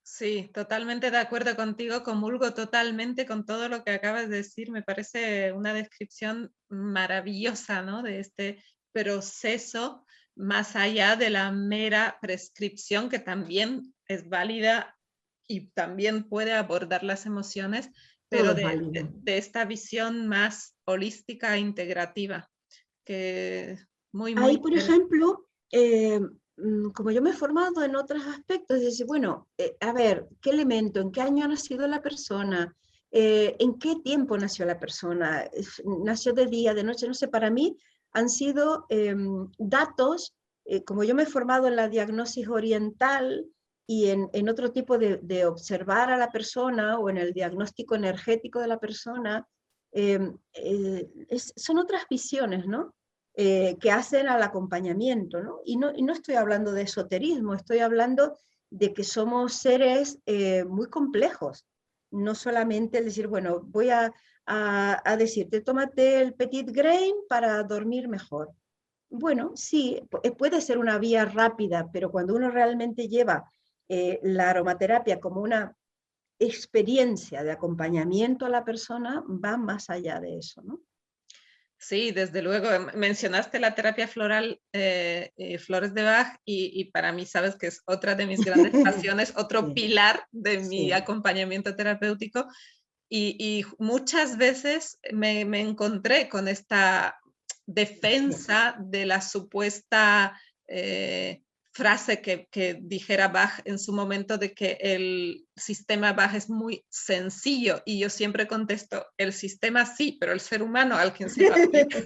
Sí, totalmente de acuerdo contigo, comulgo totalmente con todo lo que acabas de decir, me parece una descripción maravillosa, ¿no? De este proceso más allá de la mera prescripción, que también es válida y también puede abordar las emociones, Todo pero es válido. de esta visión más holística e integrativa, que muy, muy Ahí, por interesante. ejemplo, como yo me he formado en otros aspectos, es decir, bueno, a ver, ¿qué elemento, en qué año ha nacido la persona? ¿En qué tiempo nació la persona? ¿Nació de día, de noche? No sé, para mí han sido datos, como yo me he formado en la diagnosis oriental y en otro tipo de observar a la persona o en el diagnóstico energético de la persona, son otras visiones, ¿no? Que hacen al acompañamiento, ¿no? Y no estoy hablando de esoterismo, estoy hablando de que somos seres muy complejos, no solamente el decir, bueno, voy a decirte, tómate el Petit Grain para dormir mejor. Bueno, sí, puede ser una vía rápida, pero cuando uno realmente lleva la aromaterapia como una experiencia de acompañamiento a la persona, va más allá de eso, ¿no? Sí, desde luego. Mencionaste la terapia floral, flores de Bach, y para mí, sabes que es otra de mis grandes pasiones, otro Sí, pilar de mi sí, acompañamiento terapéutico. Y muchas veces me encontré con esta sí. defensa de la supuesta frase que dijera Bach en su momento de que el sistema Bach es muy sencillo, y yo siempre contesto, el sistema sí, pero el ser humano al quien se lo aplica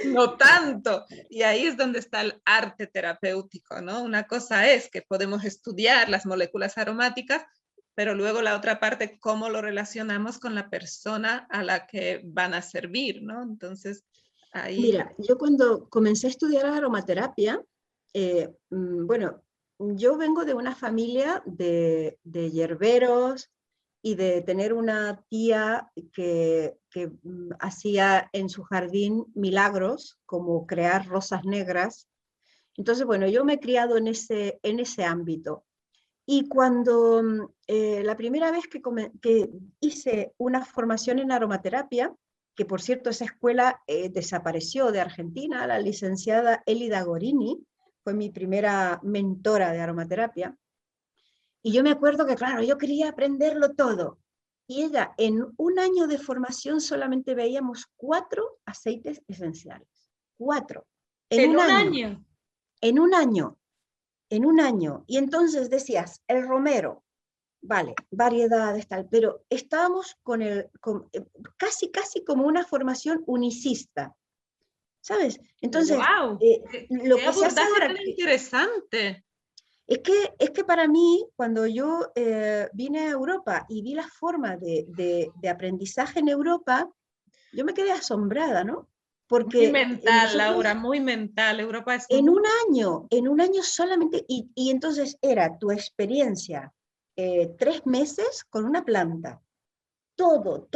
no tanto. Y ahí es donde está el arte terapéutico, ¿no? Una cosa es que podemos estudiar las moléculas aromáticas, pero luego la otra parte, cómo lo relacionamos con la persona a la que van a servir, ¿no? Entonces, ahí... Mira, yo cuando comencé a estudiar aromaterapia, bueno, yo vengo de una familia de hierberos y de tener una tía que hacía en su jardín milagros, como crear rosas negras. Entonces, bueno, yo me he criado en ese ámbito. Y cuando la primera vez que hice una formación en aromaterapia, que por cierto esa escuela desapareció de Argentina, la licenciada Elida Gorini fue mi primera mentora de aromaterapia, y yo me acuerdo que, claro, yo quería aprenderlo todo. Y ella, en un año de formación solamente veíamos 4 aceites esenciales. 4. En En un un año. año. En un año. En un año. Y entonces decías, el romero, vale, variedades, tal, pero estábamos casi como una formación unicista, ¿sabes? Entonces, ¡Wow! lo ¡Qué que se hace abordaje ahora, tan interesante! es que para mí, cuando yo vine a Europa y vi la forma de aprendizaje en Europa, yo me quedé asombrada, ¿no? Muy Porque mental, Laura, nosotros muy mental. Europa es muy... en un año solamente, y entonces era tu experiencia 3 meses con una planta. Todo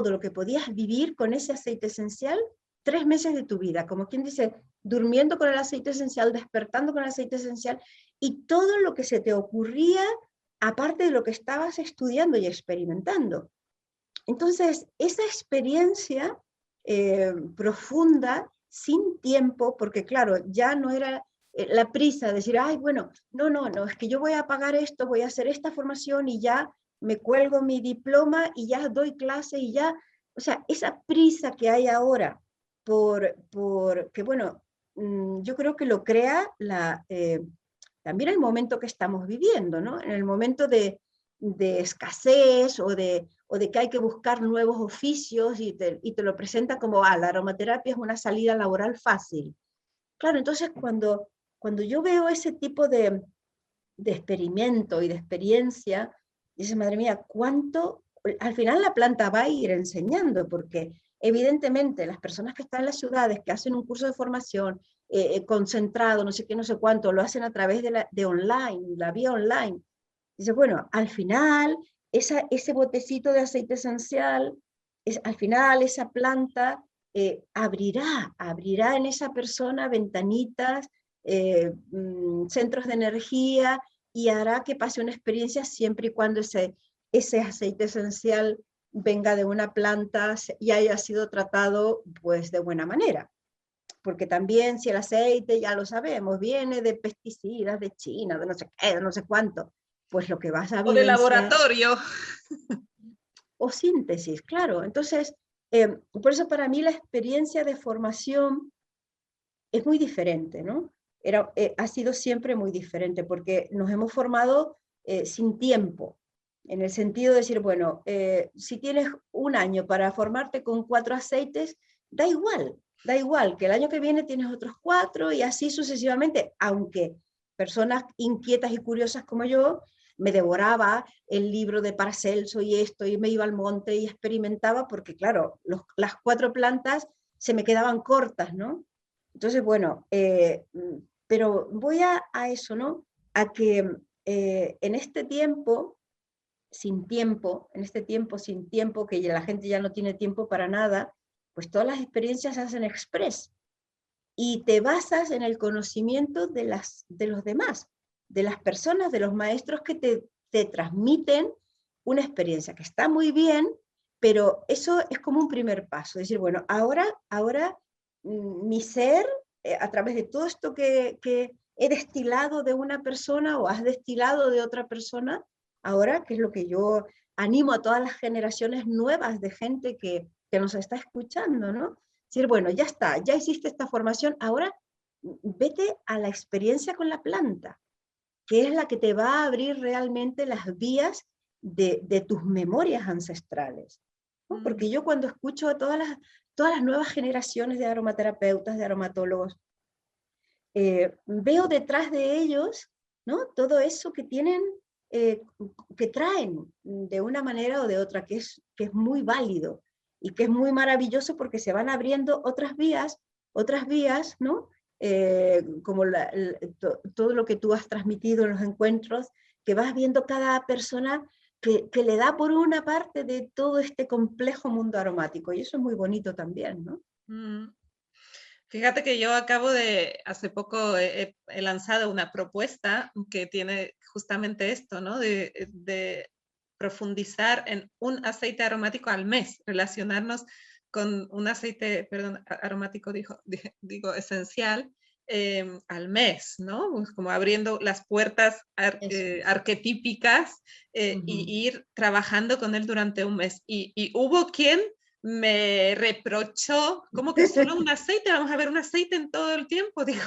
lo que podías vivir con ese aceite esencial, 3 meses de tu vida, como quien dice, durmiendo con el aceite esencial, despertando con el aceite esencial, y todo lo que se te ocurría, aparte de lo que estabas estudiando y experimentando. Entonces, esa experiencia profunda, sin tiempo, porque claro, ya no era la prisa de decir, ay, bueno, no, es que yo voy a pagar esto, voy a hacer esta formación y ya me cuelgo mi diploma y ya doy clase y ya, o sea, esa prisa que hay ahora porque bueno, yo creo que lo crea también el momento que estamos viviendo, ¿no? En el momento de escasez o de que hay que buscar nuevos oficios y te lo presenta como, la aromaterapia es una salida laboral fácil. Claro, entonces cuando yo veo ese tipo de experimento y de experiencia, dices, madre mía, cuánto, al final la planta va a ir enseñando, porque evidentemente las personas que están en las ciudades, que hacen un curso de formación concentrado, no sé qué, no sé cuánto, lo hacen a través de online, la vía online. Dice, bueno, al final, ese botecito de aceite esencial, al final esa planta abrirá en esa persona ventanitas, centros de energía, y hará que pase una experiencia siempre y cuando ese aceite esencial venga de una planta y haya sido tratado pues de buena manera. Porque también si el aceite, ya lo sabemos, viene de pesticidas de China, de no sé qué, de no sé cuánto, pues lo que vas a O de vivenciar, laboratorio. o síntesis, claro. Entonces, por eso para mí la experiencia de formación es muy diferente, ¿no? Ha sido siempre muy diferente porque nos hemos formado sin tiempo, en el sentido de decir, bueno, si tienes un año para formarte con 4 aceites, da igual, que el año que viene tienes otros 4 y así sucesivamente, aunque personas inquietas y curiosas como yo, me devoraba el libro de Paracelso y esto, y me iba al monte y experimentaba, porque claro, las 4 plantas se me quedaban cortas, ¿no? Entonces, bueno, pero voy a eso, ¿no? A que en este tiempo, en este tiempo sin tiempo, que ya la gente ya no tiene tiempo para nada, pues todas las experiencias se hacen express y te basas en el conocimiento de los demás, de las personas, de los maestros que te transmiten una experiencia que está muy bien, pero eso es como un primer paso, decir, bueno, ahora mi ser, a través de todo esto que he destilado de una persona o has destilado de otra persona, ahora, que es lo que yo animo a todas las generaciones nuevas de gente que nos está escuchando, ¿no? Decir, bueno, ya está, ya hiciste esta formación, ahora vete a la experiencia con la planta, que es la que te va a abrir realmente las vías de tus memorias ancestrales, ¿no? Porque yo cuando escucho a todas las nuevas generaciones de aromaterapeutas, de aromatólogos, veo detrás de ellos, ¿no? Todo eso que tienen, que traen de una manera o de otra, que es muy válido y que es muy maravilloso porque se van abriendo otras vías, ¿no? Como todo lo que tú has transmitido en los encuentros, que vas viendo cada persona que le da por una parte de todo este complejo mundo aromático, y eso es muy bonito también, ¿no? Mm. Fíjate que yo hace poco he lanzado una propuesta que tiene justamente esto, ¿no? De profundizar en un aceite aromático al mes, relacionarnos con un aceite, perdón, aromático, digo esencial, al mes, ¿no? Pues como abriendo las puertas arquetípicas y ir trabajando con él durante un mes. Y hubo quien me reprochó, como que solo un aceite, vamos a ver un aceite en todo el tiempo, digo,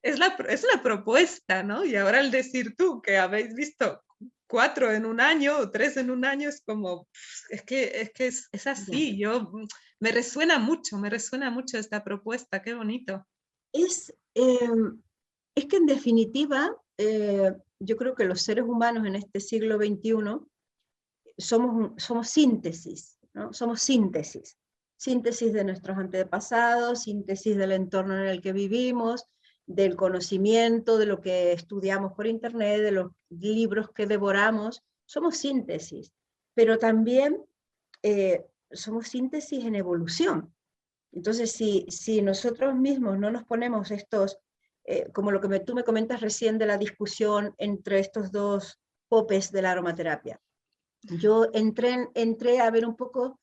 es la propuesta, ¿no? Y ahora al decir tú que habéis visto 4 en un año o 3 en un año, es como, es así, me resuena mucho esta propuesta, qué bonito. Es, es que en definitiva, yo creo que los seres humanos en este siglo XXI somos síntesis, ¿no? Somos síntesis. Síntesis de nuestros antepasados, síntesis del entorno en el que vivimos, del conocimiento, de lo que estudiamos por internet, de los libros que devoramos. Somos síntesis, pero también somos síntesis en evolución. Entonces, si nosotros mismos no nos ponemos estos, como lo que tú me comentas recién de la discusión entre estos dos popes de la aromaterapia, yo entré a ver un poco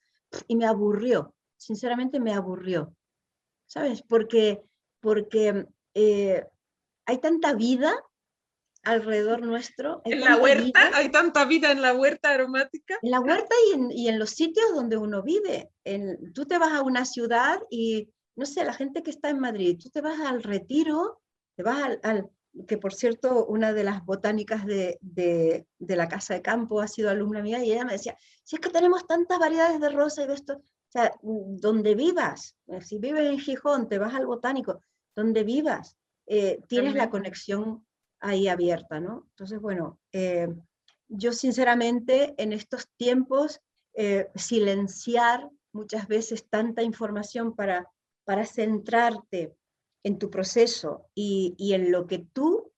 y me aburrió, sinceramente me aburrió, ¿sabes? Porque hay tanta vida alrededor nuestro, hay En la tanta huerta, vida. hay tanta vida en la huerta aromática. En la huerta y en los sitios donde uno vive. Tú te vas a una ciudad y, no sé, la gente que está en Madrid, tú te vas al Retiro, te vas que por cierto, una de las botánicas de la Casa de Campo ha sido alumna mía y ella me decía, si es que tenemos tantas variedades de rosa y de esto, o sea, donde vivas, si vives en Gijón, te vas al botánico, donde vivas, tienes la Totalmente. conexión ahí abierta, ¿no? Entonces, bueno, yo sinceramente en estos tiempos silenciar muchas veces tanta información para centrarte en tu proceso y en lo que tú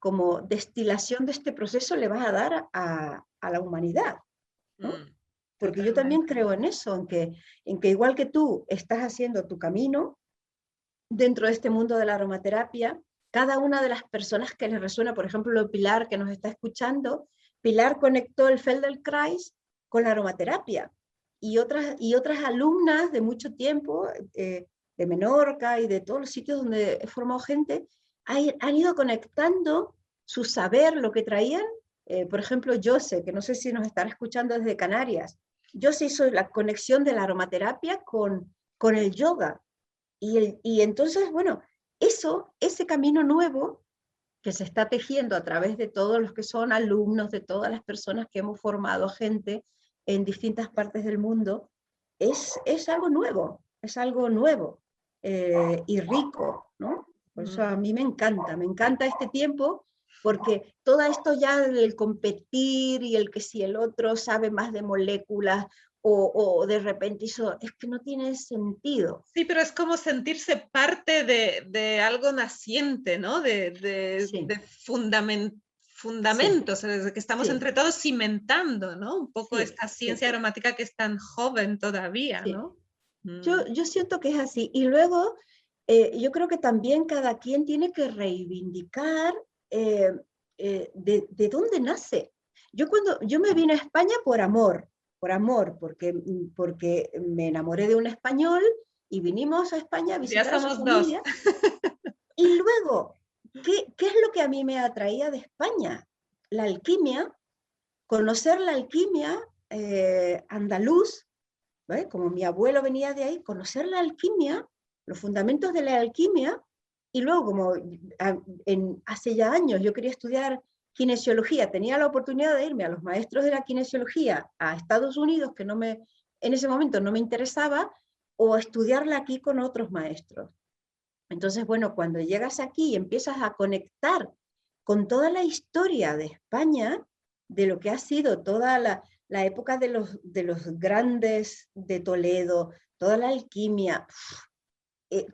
como destilación de este proceso le vas a dar a la humanidad, ¿no? Porque yo también Totalmente. creo en eso, en que igual que tú estás haciendo tu camino dentro de este mundo de la aromaterapia, cada una de las personas que les resuena, por ejemplo, Pilar que nos está escuchando, Pilar conectó el Feldenkrais con la aromaterapia y otras alumnas de mucho tiempo, de Menorca y de todos los sitios donde he formado gente, han ido conectando su saber, lo que traían. Por ejemplo, Jose, que no sé si nos estará escuchando desde Canarias, Jose hizo la conexión de la aromaterapia con el yoga. Y entonces, bueno, ese camino nuevo que se está tejiendo a través de todos los que son alumnos, de todas las personas que hemos formado gente en distintas partes del mundo, es algo nuevo y rico, ¿no? Por eso a mí me encanta este tiempo, porque todo esto ya del competir y el que si el otro sabe más de moléculas o de repente eso, es que no tiene sentido. Sí, pero es como sentirse parte de algo naciente, ¿no? Sí, De sí, fundamentos, desde que estamos sí, entre todos cimentando, ¿no? Un poco sí, esta sí, ciencia aromática que es tan joven todavía, sí. ¿no? Mm. Yo siento que es así. Y luego, yo creo que también cada quien tiene que reivindicar eh, de dónde nace. Yo me vine a España por amor, porque me enamoré de un español y vinimos a España a Ya visitar a su somos dos. familia. Y luego, ¿qué es lo que a mí me atraía de España? La alquimia, conocer la alquimia andaluz, ¿vale? Como mi abuelo venía de ahí, conocer la alquimia, los fundamentos de la alquimia, y luego como hace ya años yo quería estudiar kinesiología, tenía la oportunidad de irme a los maestros de la kinesiología a Estados Unidos, que en ese momento no me interesaba, o estudiarla aquí con otros maestros. Entonces, bueno, cuando llegas aquí y empiezas a conectar con toda la historia de España, de lo que ha sido toda la época de los grandes de Toledo, toda la alquimia,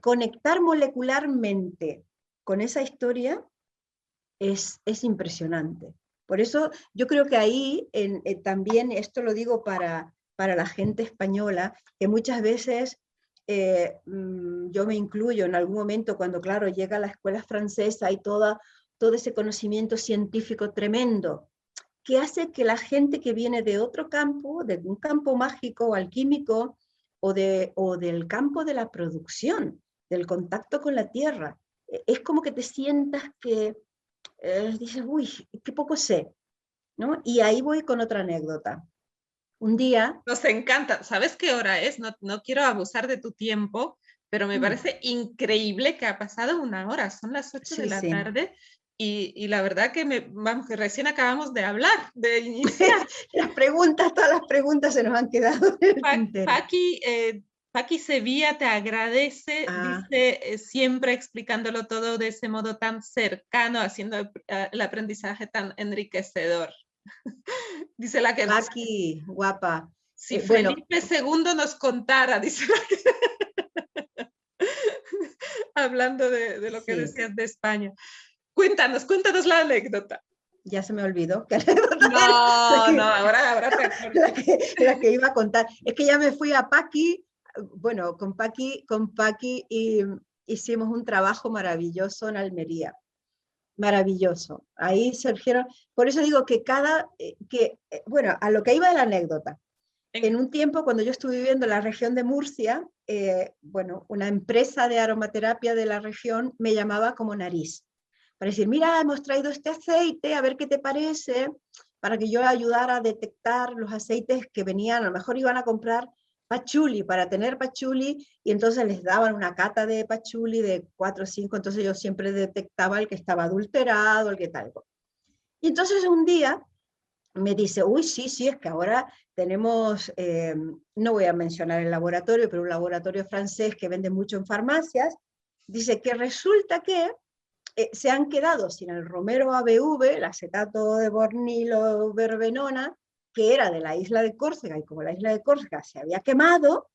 conectar molecularmente con esa historia es impresionante. Por eso yo creo que ahí también, esto lo digo para la gente española, que muchas veces yo me incluyo en algún momento cuando, claro, llega a la escuela francesa y todo ese conocimiento científico tremendo, que hace que la gente que viene de otro campo, de un campo mágico o alquímico, o del campo de la producción, del contacto con la tierra, es como que te sientas que dices, uy, qué poco sé, ¿no? Y ahí voy con otra anécdota. Un día, Nos encanta. ¿Sabes qué hora es? No, no quiero abusar de tu tiempo, pero me parece increíble que ha pasado una hora. Son las 8 de sí, la sí, tarde y la verdad que, vamos, que recién acabamos de hablar, de iniciar. todas las preguntas se nos han quedado en el tintero. Paqui, Paqui Sevilla te agradece, Ah, dice, siempre explicándolo todo de ese modo tan cercano, haciendo el aprendizaje tan enriquecedor. Dice la que Paqui, guapa. si Bueno, Felipe II nos contara, dice la que, hablando de lo que sí, decías de España. Cuéntanos, cuéntanos la anécdota. ya se me olvidó qué anécdota era No, no, ahora te acuerdas. la que iba a contar. Es que ya me fui a Paqui, bueno, con Paqui y hicimos un trabajo maravilloso en Almería. Maravilloso. Ahí surgieron, por eso digo que bueno, a lo que iba de la anécdota. En un tiempo, cuando yo estuve viviendo en la región de Murcia, bueno, una empresa de aromaterapia de la región me llamaba como nariz, para decir, mira, hemos traído este aceite, a ver qué te parece, para que yo ayudara a detectar los aceites que venían, a lo mejor iban a comprar pachuli, para tener pachuli, y entonces les daban una cata de pachuli de 4 o 5, entonces yo siempre detectaba el que estaba adulterado, el que tal. Y entonces un día me dice, uy, sí, sí, es que ahora tenemos, no voy a mencionar el laboratorio, pero un laboratorio francés que vende mucho en farmacias, dice que resulta que se han quedado sin el romero ABV, el acetato de bornilo verbenona, que era de la isla de Córcega, y como la isla de Córcega se había quemado,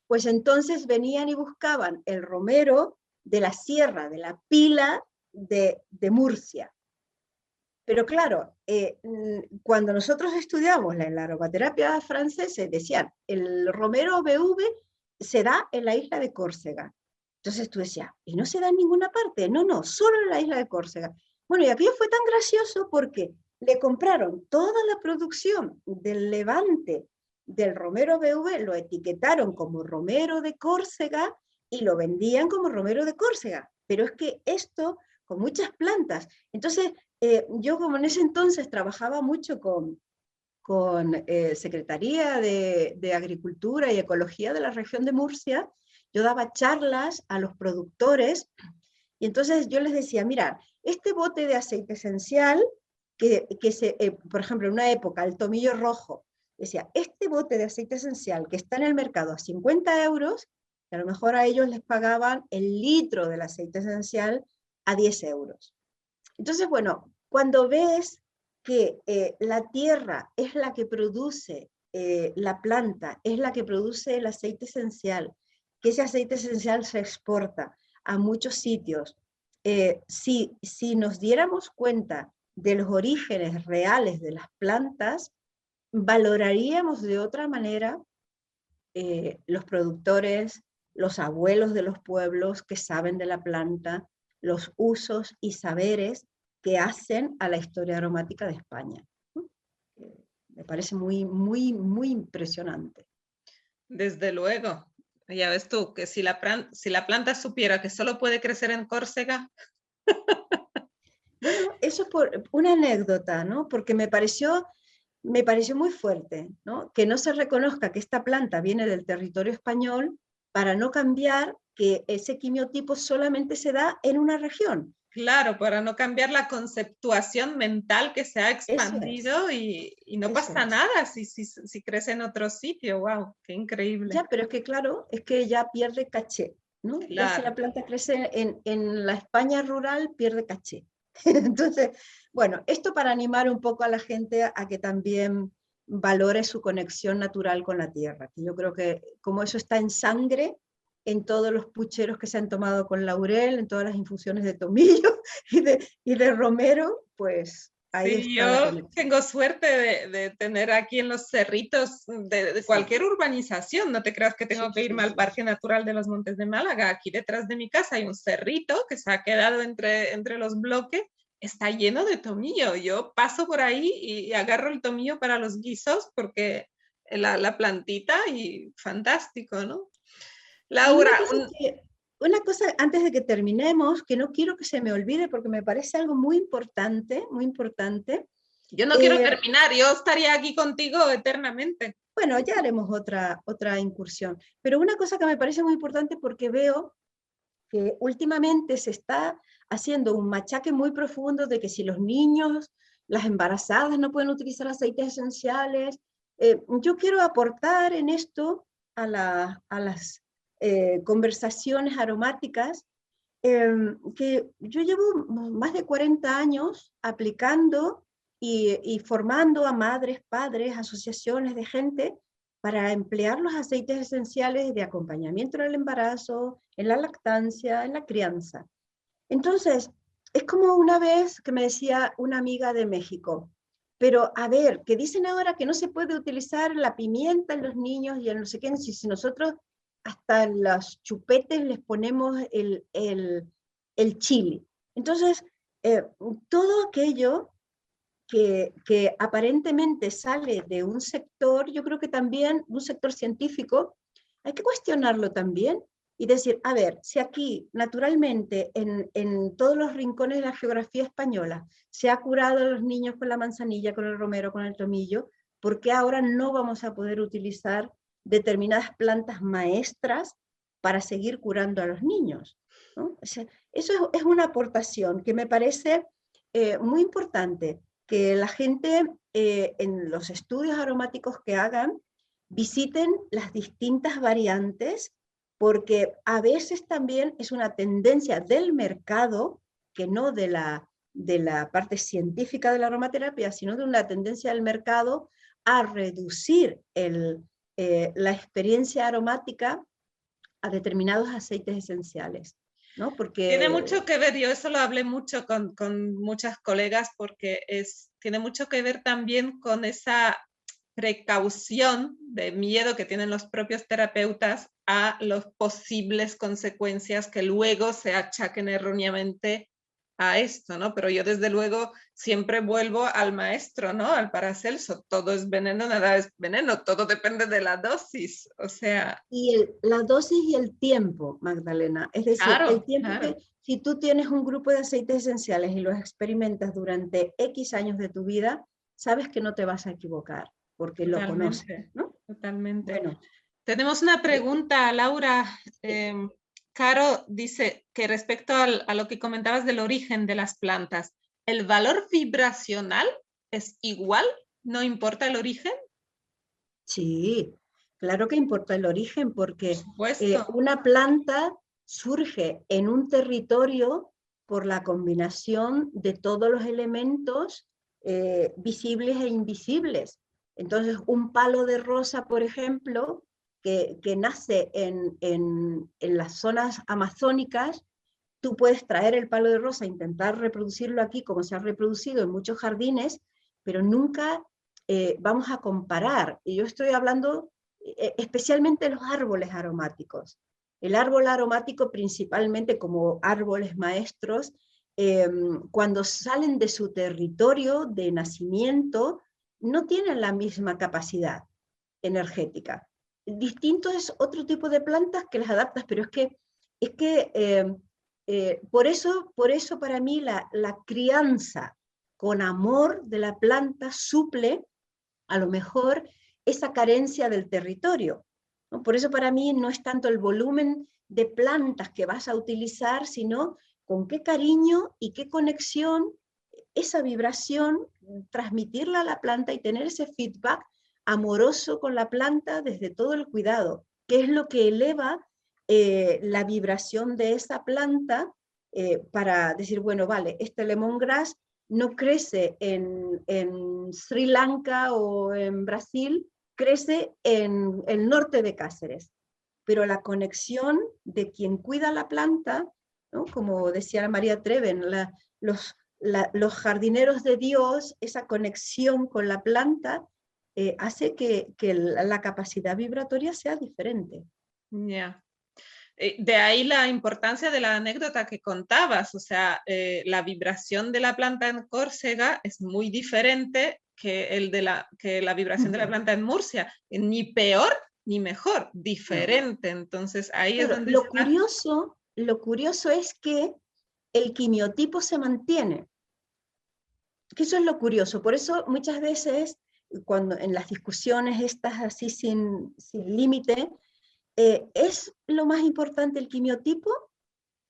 pues entonces venían y buscaban el romero de la sierra, de la pila de Murcia. Pero claro, cuando nosotros estudiamos la aromaterapia francesa, decían, el romero BV se da en la isla de Córcega. Entonces tú decías, ¿y no se da en ninguna parte? No, no, solo en la isla de Córcega. Bueno, y aquello fue tan gracioso porque le compraron toda la producción del levante del romero BV, lo etiquetaron como romero de Córcega y lo vendían como romero de Córcega. Pero es que esto, con muchas plantas. Entonces, yo como en ese entonces trabajaba mucho con Secretaría de Agricultura y Ecología de la región de Murcia, yo daba charlas a los productores y entonces yo les decía, mira, este bote de aceite esencial, por ejemplo, en una época, el tomillo rojo, decía, este bote de aceite esencial que está en el mercado a 50 euros, a lo mejor a ellos les pagaban el litro del aceite esencial a 10 euros. Entonces, bueno, cuando ves que la tierra es la que produce la planta, es la que produce el aceite esencial, que ese aceite esencial se exporta a muchos sitios, si nos diéramos cuenta de los orígenes reales de las plantas, valoraríamos de otra manera los productores, los abuelos de los pueblos que saben de la planta, los usos y saberes que hacen a la historia aromática de España. Me parece muy, muy, muy impresionante. Desde luego. Ya ves tú, que si la planta supiera que solo puede crecer en Córcega. Bueno, eso es por una anécdota, ¿no? Porque me pareció muy fuerte, ¿no? Que no se reconozca que esta planta viene del territorio español para no cambiar que ese quimiotipo solamente se da en una región. Claro, para no cambiar la conceptuación mental que se ha Eso es, expandido y no eso pasa es. nada si crece en otro sitio. ¡Wow! ¡Qué increíble! Ya, pero es que claro, es que ya pierde caché, ¿no? Ya si la Claro. planta crece en la España rural, pierde caché. Entonces, bueno, esto para animar un poco a la gente a que también valore su conexión natural con la tierra, que yo creo que como eso está en sangre, en todos los pucheros que se han tomado con laurel, en todas las infusiones de tomillo y de romero, pues ahí Sí, está la yo conexión. tengo suerte de tener aquí en los cerritos de Sí, cualquier urbanización. No te creas que sí, tengo que sí, irme al sí. Parque Natural de los Montes de Málaga. Aquí detrás de mi casa hay un cerrito que se ha quedado entre los bloques. Está lleno de tomillo. Yo paso por ahí y agarro el tomillo para los guisos porque la plantita y fantástico, ¿no? Y Laura, una cosa antes de que terminemos, que no quiero que se me olvide porque me parece algo muy importante, muy importante. yo no quiero Eh, terminar. Yo estaría aquí contigo eternamente. bueno, ya haremos otra incursión, pero una cosa que me parece muy importante porque veo que últimamente se está haciendo un machaque muy profundo de que si los niños, las embarazadas no pueden utilizar aceites esenciales. Yo quiero aportar en esto a las conversaciones aromáticas que yo llevo más de 40 años aplicando y formando a madres, padres, asociaciones de gente para emplear los aceites esenciales de acompañamiento en el embarazo, en la lactancia, en la crianza. Entonces, es como una vez que me decía una amiga de México, pero a ver, que dicen ahora que no se puede utilizar la pimienta en los niños y en no sé qué, si nosotros hasta en los chupetes les ponemos el chili. Entonces, todo aquello que aparentemente sale de un sector, yo creo que también un sector científico, hay que cuestionarlo también y decir, a ver, si aquí naturalmente en todos los rincones de la geografía española se ha curado a los niños con la manzanilla, con el romero, con el tomillo, ¿por qué ahora no vamos a poder utilizar determinadas plantas maestras para seguir curando a los niños? ¿No? O sea, eso es una aportación que me parece muy importante, que la gente en los estudios aromáticos que hagan visiten las distintas variantes, porque a veces también es una tendencia del mercado, que no de la parte científica de la aromaterapia, sino de una tendencia del mercado a reducir la experiencia aromática a determinados aceites esenciales, ¿no? Tiene Porque mucho que ver, yo eso lo hablé mucho con muchas colegas porque tiene mucho que ver también con esa precaución de miedo que tienen los propios terapeutas a las posibles consecuencias que luego se achaquen erróneamente a esto, ¿no? Pero yo desde luego siempre vuelvo al maestro, ¿no? Al Paracelso, todo es veneno, nada es veneno, todo depende de la dosis, o sea... Y la dosis y el tiempo, Magdalena. Es decir, el Claro, tiempo claro. que, si tú tienes un grupo de aceites esenciales y los experimentas durante X años de tu vida, sabes que no te vas a equivocar, porque lo conoces, Totalmente, ¿no? totalmente. Bueno, Tenemos una pregunta, Laura. Caro dice que respecto a lo que comentabas del origen de las plantas, ¿el valor vibracional es igual? ¿No importa el origen? sí, claro que importa el origen, Por porque supuesto. una planta surge en un territorio por la combinación de todos los elementos visibles e invisibles. Entonces, un palo de rosa, por ejemplo, que nace en las zonas amazónicas, tú puedes traer el palo de rosa, intentar reproducirlo aquí como se ha reproducido en muchos jardines, pero nunca vamos a comparar. Y yo estoy hablando especialmente de los árboles aromáticos. El árbol aromático, principalmente como árboles maestros, cuando salen de su territorio de nacimiento, no tienen la misma capacidad energética. Distinto es otro tipo de plantas que las adaptas, pero por eso para mí la crianza con amor de la planta suple a lo mejor esa carencia del territorio, ¿no? Por eso para mí no es tanto el volumen de plantas que vas a utilizar, sino con qué cariño y qué conexión esa vibración, transmitirla a la planta y tener ese feedback amoroso con la planta desde todo el cuidado, que es lo que eleva la vibración de esa planta para decir, bueno, vale, este lemongrass no crece en Sri Lanka o en Brasil, crece en el norte de Cáceres. Pero la conexión de quien cuida la planta, ¿no? Como decía María Treven, los jardineros de Dios, esa conexión con la planta, hace que la capacidad vibratoria sea diferente. Ya. Yeah. De ahí la importancia de la anécdota que contabas, o sea, la vibración de la planta en Córcega es muy diferente que la vibración de la planta en Murcia, ni peor ni mejor, No. diferente. Entonces ahí es Claro, donde está. lo curioso es que el quimiotipo se mantiene, que eso es lo curioso. Por eso muchas veces, cuando en las discusiones estas así sin límite, es lo más importante el quimiotipo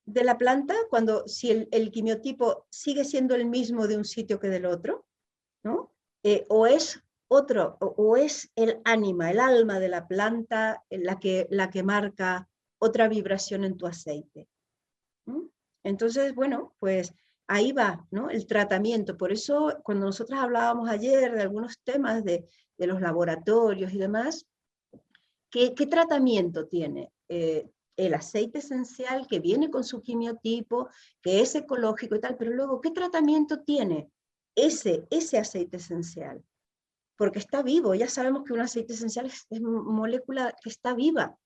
de la planta, cuando si el quimiotipo sigue siendo el mismo de un sitio que del otro, ¿no? O es otro, o es el ánima, el alma de la planta la que marca otra vibración en tu aceite, ¿no? Entonces, bueno, pues ahí va, ¿no? El tratamiento. Por eso, cuando nosotros hablábamos ayer de algunos temas de los laboratorios y demás, ¿qué tratamiento tiene? El aceite esencial que viene con su quimiotipo, que es ecológico y tal, pero luego, ¿qué tratamiento tiene ese aceite esencial? Porque está vivo, ya sabemos que un aceite esencial es molécula que está viva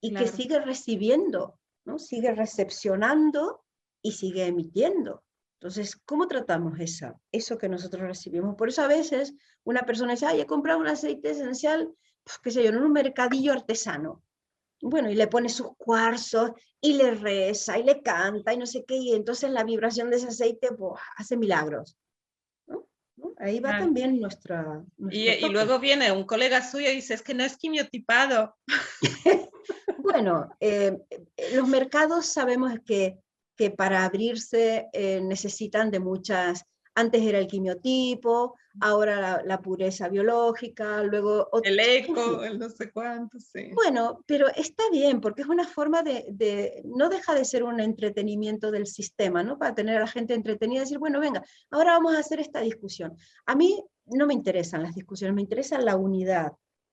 y que Claro. sigue recibiendo, ¿no? Sigue recepcionando y sigue emitiendo. Entonces, ¿cómo tratamos eso que nosotros recibimos? Por eso a veces una persona dice, ay, he comprado un aceite esencial, pues, qué sé yo, en un mercadillo artesano. Bueno, y le pone sus cuarzos, y le reza, y le canta, y no sé qué, y entonces la vibración de ese aceite, ¡buah!, hace milagros, ¿no? ¿No? Ahí va Ah, también nuestro y toque. luego viene un colega suyo y dice, es que no es quimiotipado. Bueno, los mercados sabemos que para abrirse necesitan de muchas, antes era el quimiotipo, ahora la pureza biológica, luego, El en eco, fin. el no sé cuánto, sí. Bueno, pero está bien, porque es una forma no deja de ser un entretenimiento del sistema, ¿no? Para tener a la gente entretenida y decir, bueno, venga, ahora vamos a hacer esta discusión. A mí no me interesan las discusiones, me interesa la unidad,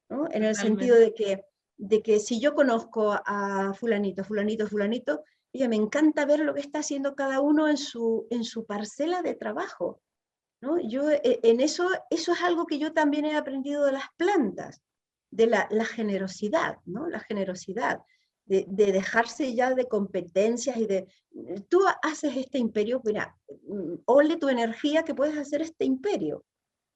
¿no? En el sentido Totalmente. de que si yo conozco a fulanito, fulanito, fulanito, oye, me encanta ver lo que está haciendo cada uno en su parcela de trabajo, ¿no? Yo en eso es algo que yo también he aprendido de las plantas, de la generosidad, ¿no? La generosidad, de dejarse ya de competencias y de, tú haces este imperio, mira, ole tu energía que puedes hacer este imperio,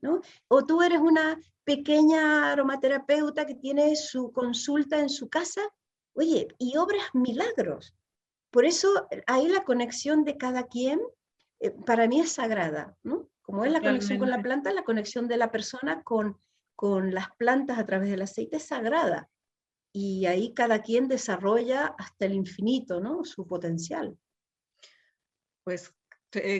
¿no? O tú eres una pequeña aromaterapeuta que tiene su consulta en su casa, oye, y obras milagros. Por eso ahí la conexión de cada quien para mí es sagrada, ¿no? Como es la conexión con la Totalmente. planta, la conexión de la persona con las plantas a través del aceite es sagrada. Y ahí cada quien desarrolla hasta el infinito, ¿no? Su potencial. Pues,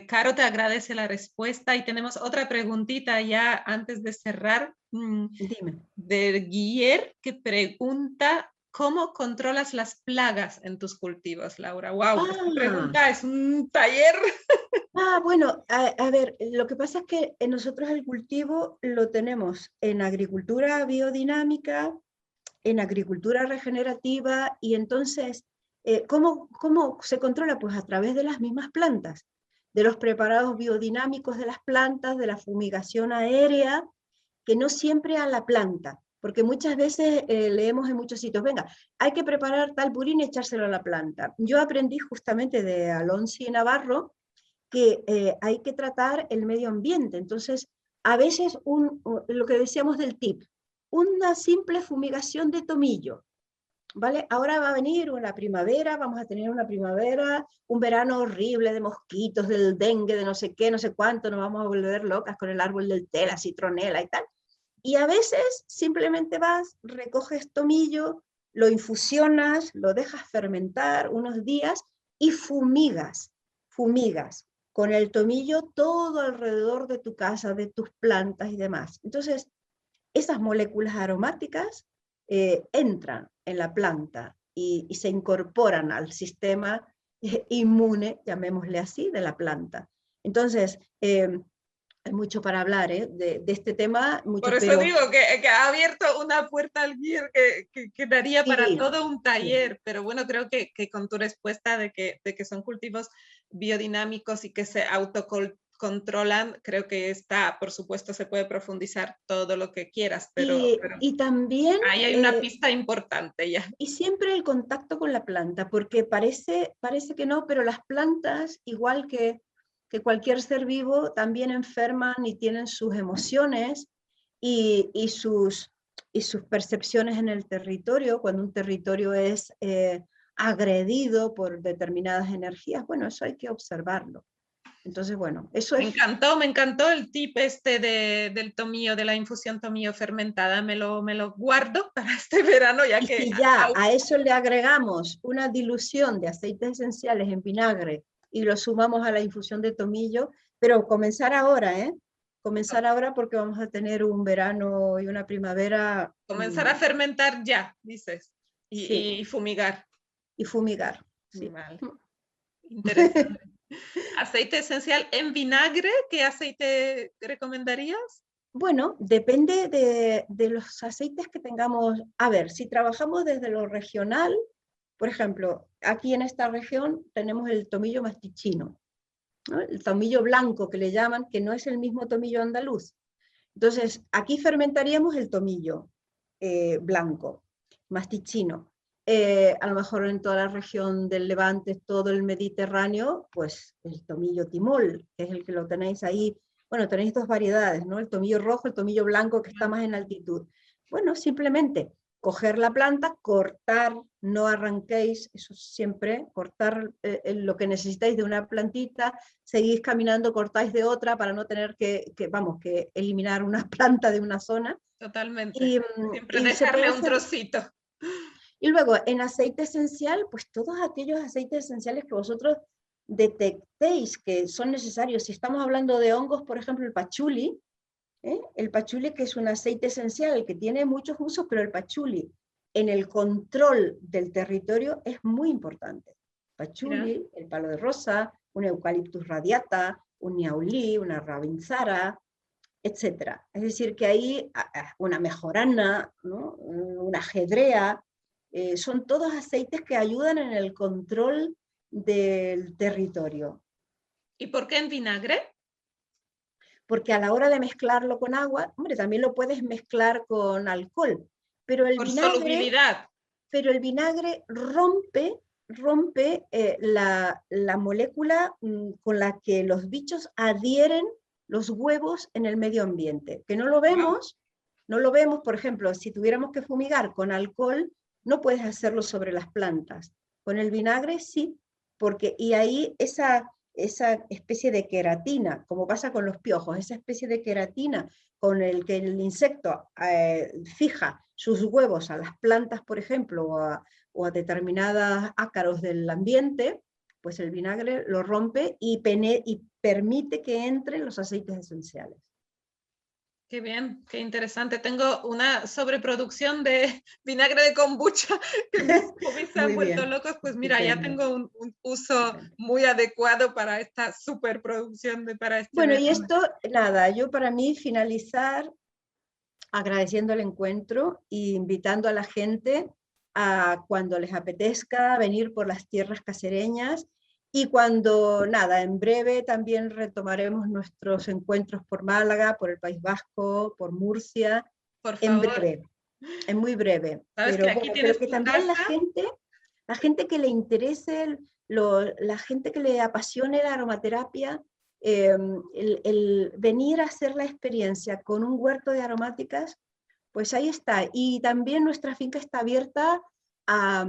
Caro te agradece la respuesta y tenemos otra preguntita ya antes de cerrar. Dime. De Guiller, que pregunta, ¿cómo controlas las plagas en tus cultivos, Laura? Wow, esta Ah, pregunta es un taller. bueno, a ver, lo que pasa es que nosotros el cultivo lo tenemos en agricultura biodinámica, en agricultura regenerativa, y entonces, ¿cómo se controla? Pues a través de las mismas plantas, de los preparados biodinámicos de las plantas, de la fumigación aérea, que no siempre a la planta, porque muchas veces leemos en muchos sitios, venga, hay que preparar tal purín y echárselo a la planta. Yo aprendí justamente de Alonso y Navarro que hay que tratar el medio ambiente. Entonces, a veces lo que decíamos del tip, una simple fumigación de tomillo, ¿vale? Ahora va a venir una primavera, vamos a tener una primavera, un verano horrible de mosquitos, del dengue, de no sé qué, no sé cuánto, nos vamos a volver locas con el árbol del té, la citronela y tal. Y a veces simplemente vas, recoges tomillo, lo infusionas, lo dejas fermentar unos días y fumigas con el tomillo todo alrededor de tu casa, de tus plantas y demás. Entonces, esas moléculas aromáticas entran en la planta y se incorporan al sistema inmune, llamémosle así, de la planta. Entonces, hay mucho para hablar de este tema, Por mucho, eso pero digo que ha abierto una puerta al Guiller que daría para sí, todo un sí. taller, pero bueno, creo que con tu respuesta de que son cultivos biodinámicos y que se autocontrolan, creo que está, por supuesto, se puede profundizar todo lo que quieras, pero Y también, ahí hay una pista importante ya. y siempre el contacto con la planta, porque parece que no, pero las plantas, igual que cualquier ser vivo, también enferman y tienen sus emociones y, y, sus, y sus percepciones en el territorio. Cuando un territorio es agredido por determinadas energías, bueno, eso hay que observarlo. Entonces, bueno, eso es. Me encantó el tip este del tomillo, de la infusión tomillo fermentada. Me lo guardo para este verano, ya Y que si ya a eso le agregamos una dilución de aceites esenciales en vinagre y lo sumamos a la infusión de tomillo, pero comenzar ahora, ¿eh? Comenzar ahora porque vamos a tener un verano y una primavera, comenzar a fermentar ya, dices, sí, y fumigar. y fumigar, sí. Vale, interesante. ¿Aceite esencial en vinagre? ¿Qué aceite recomendarías? Bueno, depende de los aceites que tengamos. A ver, si trabajamos desde lo regional, por ejemplo, aquí en esta región tenemos el tomillo mastichino, ¿no? El tomillo blanco que le llaman, que no es el mismo tomillo andaluz. Entonces, aquí fermentaríamos el tomillo blanco, mastichino. A lo mejor en toda la región del Levante, todo el Mediterráneo, pues el tomillo timol, que es el que lo tenéis ahí. Bueno, tenéis dos variedades, ¿no? El tomillo rojo, el tomillo blanco, que está más en altitud. Bueno, simplemente coger la planta, cortar, no arranquéis, eso siempre, cortar lo que necesitáis de una plantita, seguís caminando, cortáis de otra para no tener que eliminar una planta de una zona. Totalmente. Y, Siempre y se puede dejarle un hacer. trocito. Y luego, en aceite esencial, pues todos aquellos aceites esenciales que vosotros detectéis que son necesarios. Si estamos hablando de hongos, por ejemplo, el pachuli, el pachuli, que es un aceite esencial que tiene muchos usos, pero el pachuli en el control del territorio es muy importante. Pachuli, Mira. el palo de rosa, un eucaliptus radiata, un niaulí, una rabinsara, etc. Es decir, que ahí una mejorana, ¿no? Una jedrea, son todos aceites que ayudan en el control del territorio. ¿Y por qué en vinagre? Porque a la hora de mezclarlo con agua, hombre, también lo puedes mezclar con alcohol, pero Por solubilidad. el vinagre rompe la molécula con la que los bichos adhieren los huevos en el medio ambiente, que no lo vemos, por ejemplo, si tuviéramos que fumigar con alcohol, no puedes hacerlo sobre las plantas. Con el vinagre sí, porque y ahí esa especie de queratina, como pasa con los piojos, esa especie de queratina con el que el insecto fija sus huevos a las plantas, por ejemplo, o a determinados ácaros del ambiente, pues el vinagre lo rompe y permite que entren los aceites esenciales. Qué bien, qué interesante. Tengo una sobreproducción de vinagre de kombucha que mis hobbies se han vuelto locos. Pues mira, ya tengo un uso muy adecuado para esta superproducción para este Bueno, verano. y esto, nada, yo para mí finalizar agradeciendo el encuentro e invitando a la gente a cuando les apetezca venir por las tierras casereñas y cuando, nada, en breve también retomaremos nuestros encuentros por Málaga, por el País Vasco, por Murcia, por en favor. breve, en muy breve. ¿Sabes Pero que aquí bueno, tienes pero que tu también casa? la gente que le interese, la gente que le apasione la aromaterapia, el venir a hacer la experiencia con un huerto de aromáticas, pues ahí está. Y también nuestra finca está abierta a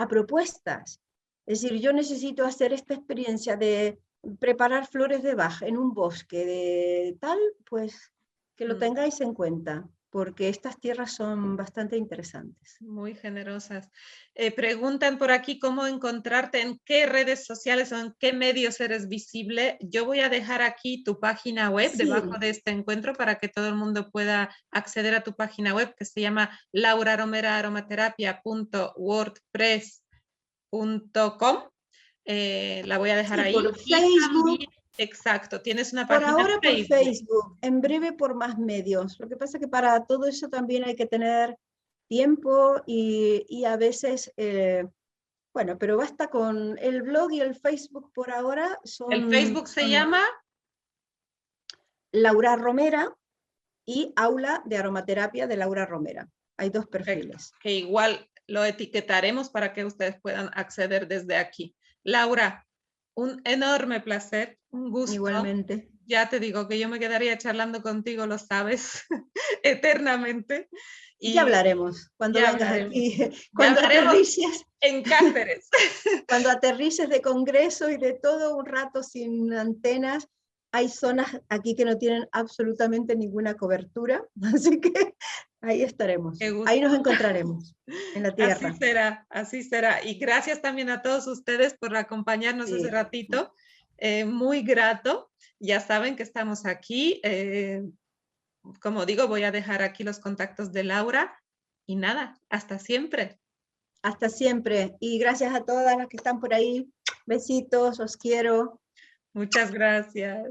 propuestas. Es decir, yo necesito hacer esta experiencia de preparar flores de Bach en un bosque de tal, pues que lo tengáis en cuenta, porque estas tierras son bastante interesantes. Muy generosas. Preguntan por aquí cómo encontrarte, en qué redes sociales o en qué medios eres visible. Yo voy a dejar aquí tu página web debajo de este encuentro para que todo el mundo pueda acceder a tu página web que se llama lauraromeraromaterapia.wordpress.com. La voy a dejar ahí. Por Facebook. También, exacto, tienes una Por página ahora por Facebook. Facebook, en breve por más medios. Lo que pasa es que para todo eso también hay que tener tiempo y a veces, bueno, pero basta con el blog y el Facebook por ahora. El Facebook se llama Laura Romera y Aula de Aromaterapia de Laura Romera. Hay dos perfiles. Que igual lo etiquetaremos para que ustedes puedan acceder desde aquí. Laura, un enorme placer, un gusto. Igualmente. Ya te digo que yo me quedaría charlando contigo, lo sabes, eternamente. Y ya hablaremos cuando ya vengas hablaremos. aquí, cuando aterrices en Cáceres. Cuando aterrices de congreso y de todo un rato sin antenas, hay zonas aquí que no tienen absolutamente ninguna cobertura, así que ahí estaremos, ahí nos encontraremos, en la tierra. Así será. Y gracias también a todos ustedes por acompañarnos ese ratito, muy grato. Ya saben que estamos aquí. Como digo, voy a dejar aquí los contactos de Laura y nada, hasta siempre. Hasta siempre. Y gracias a todas las que están por ahí. Besitos, os quiero. Muchas gracias.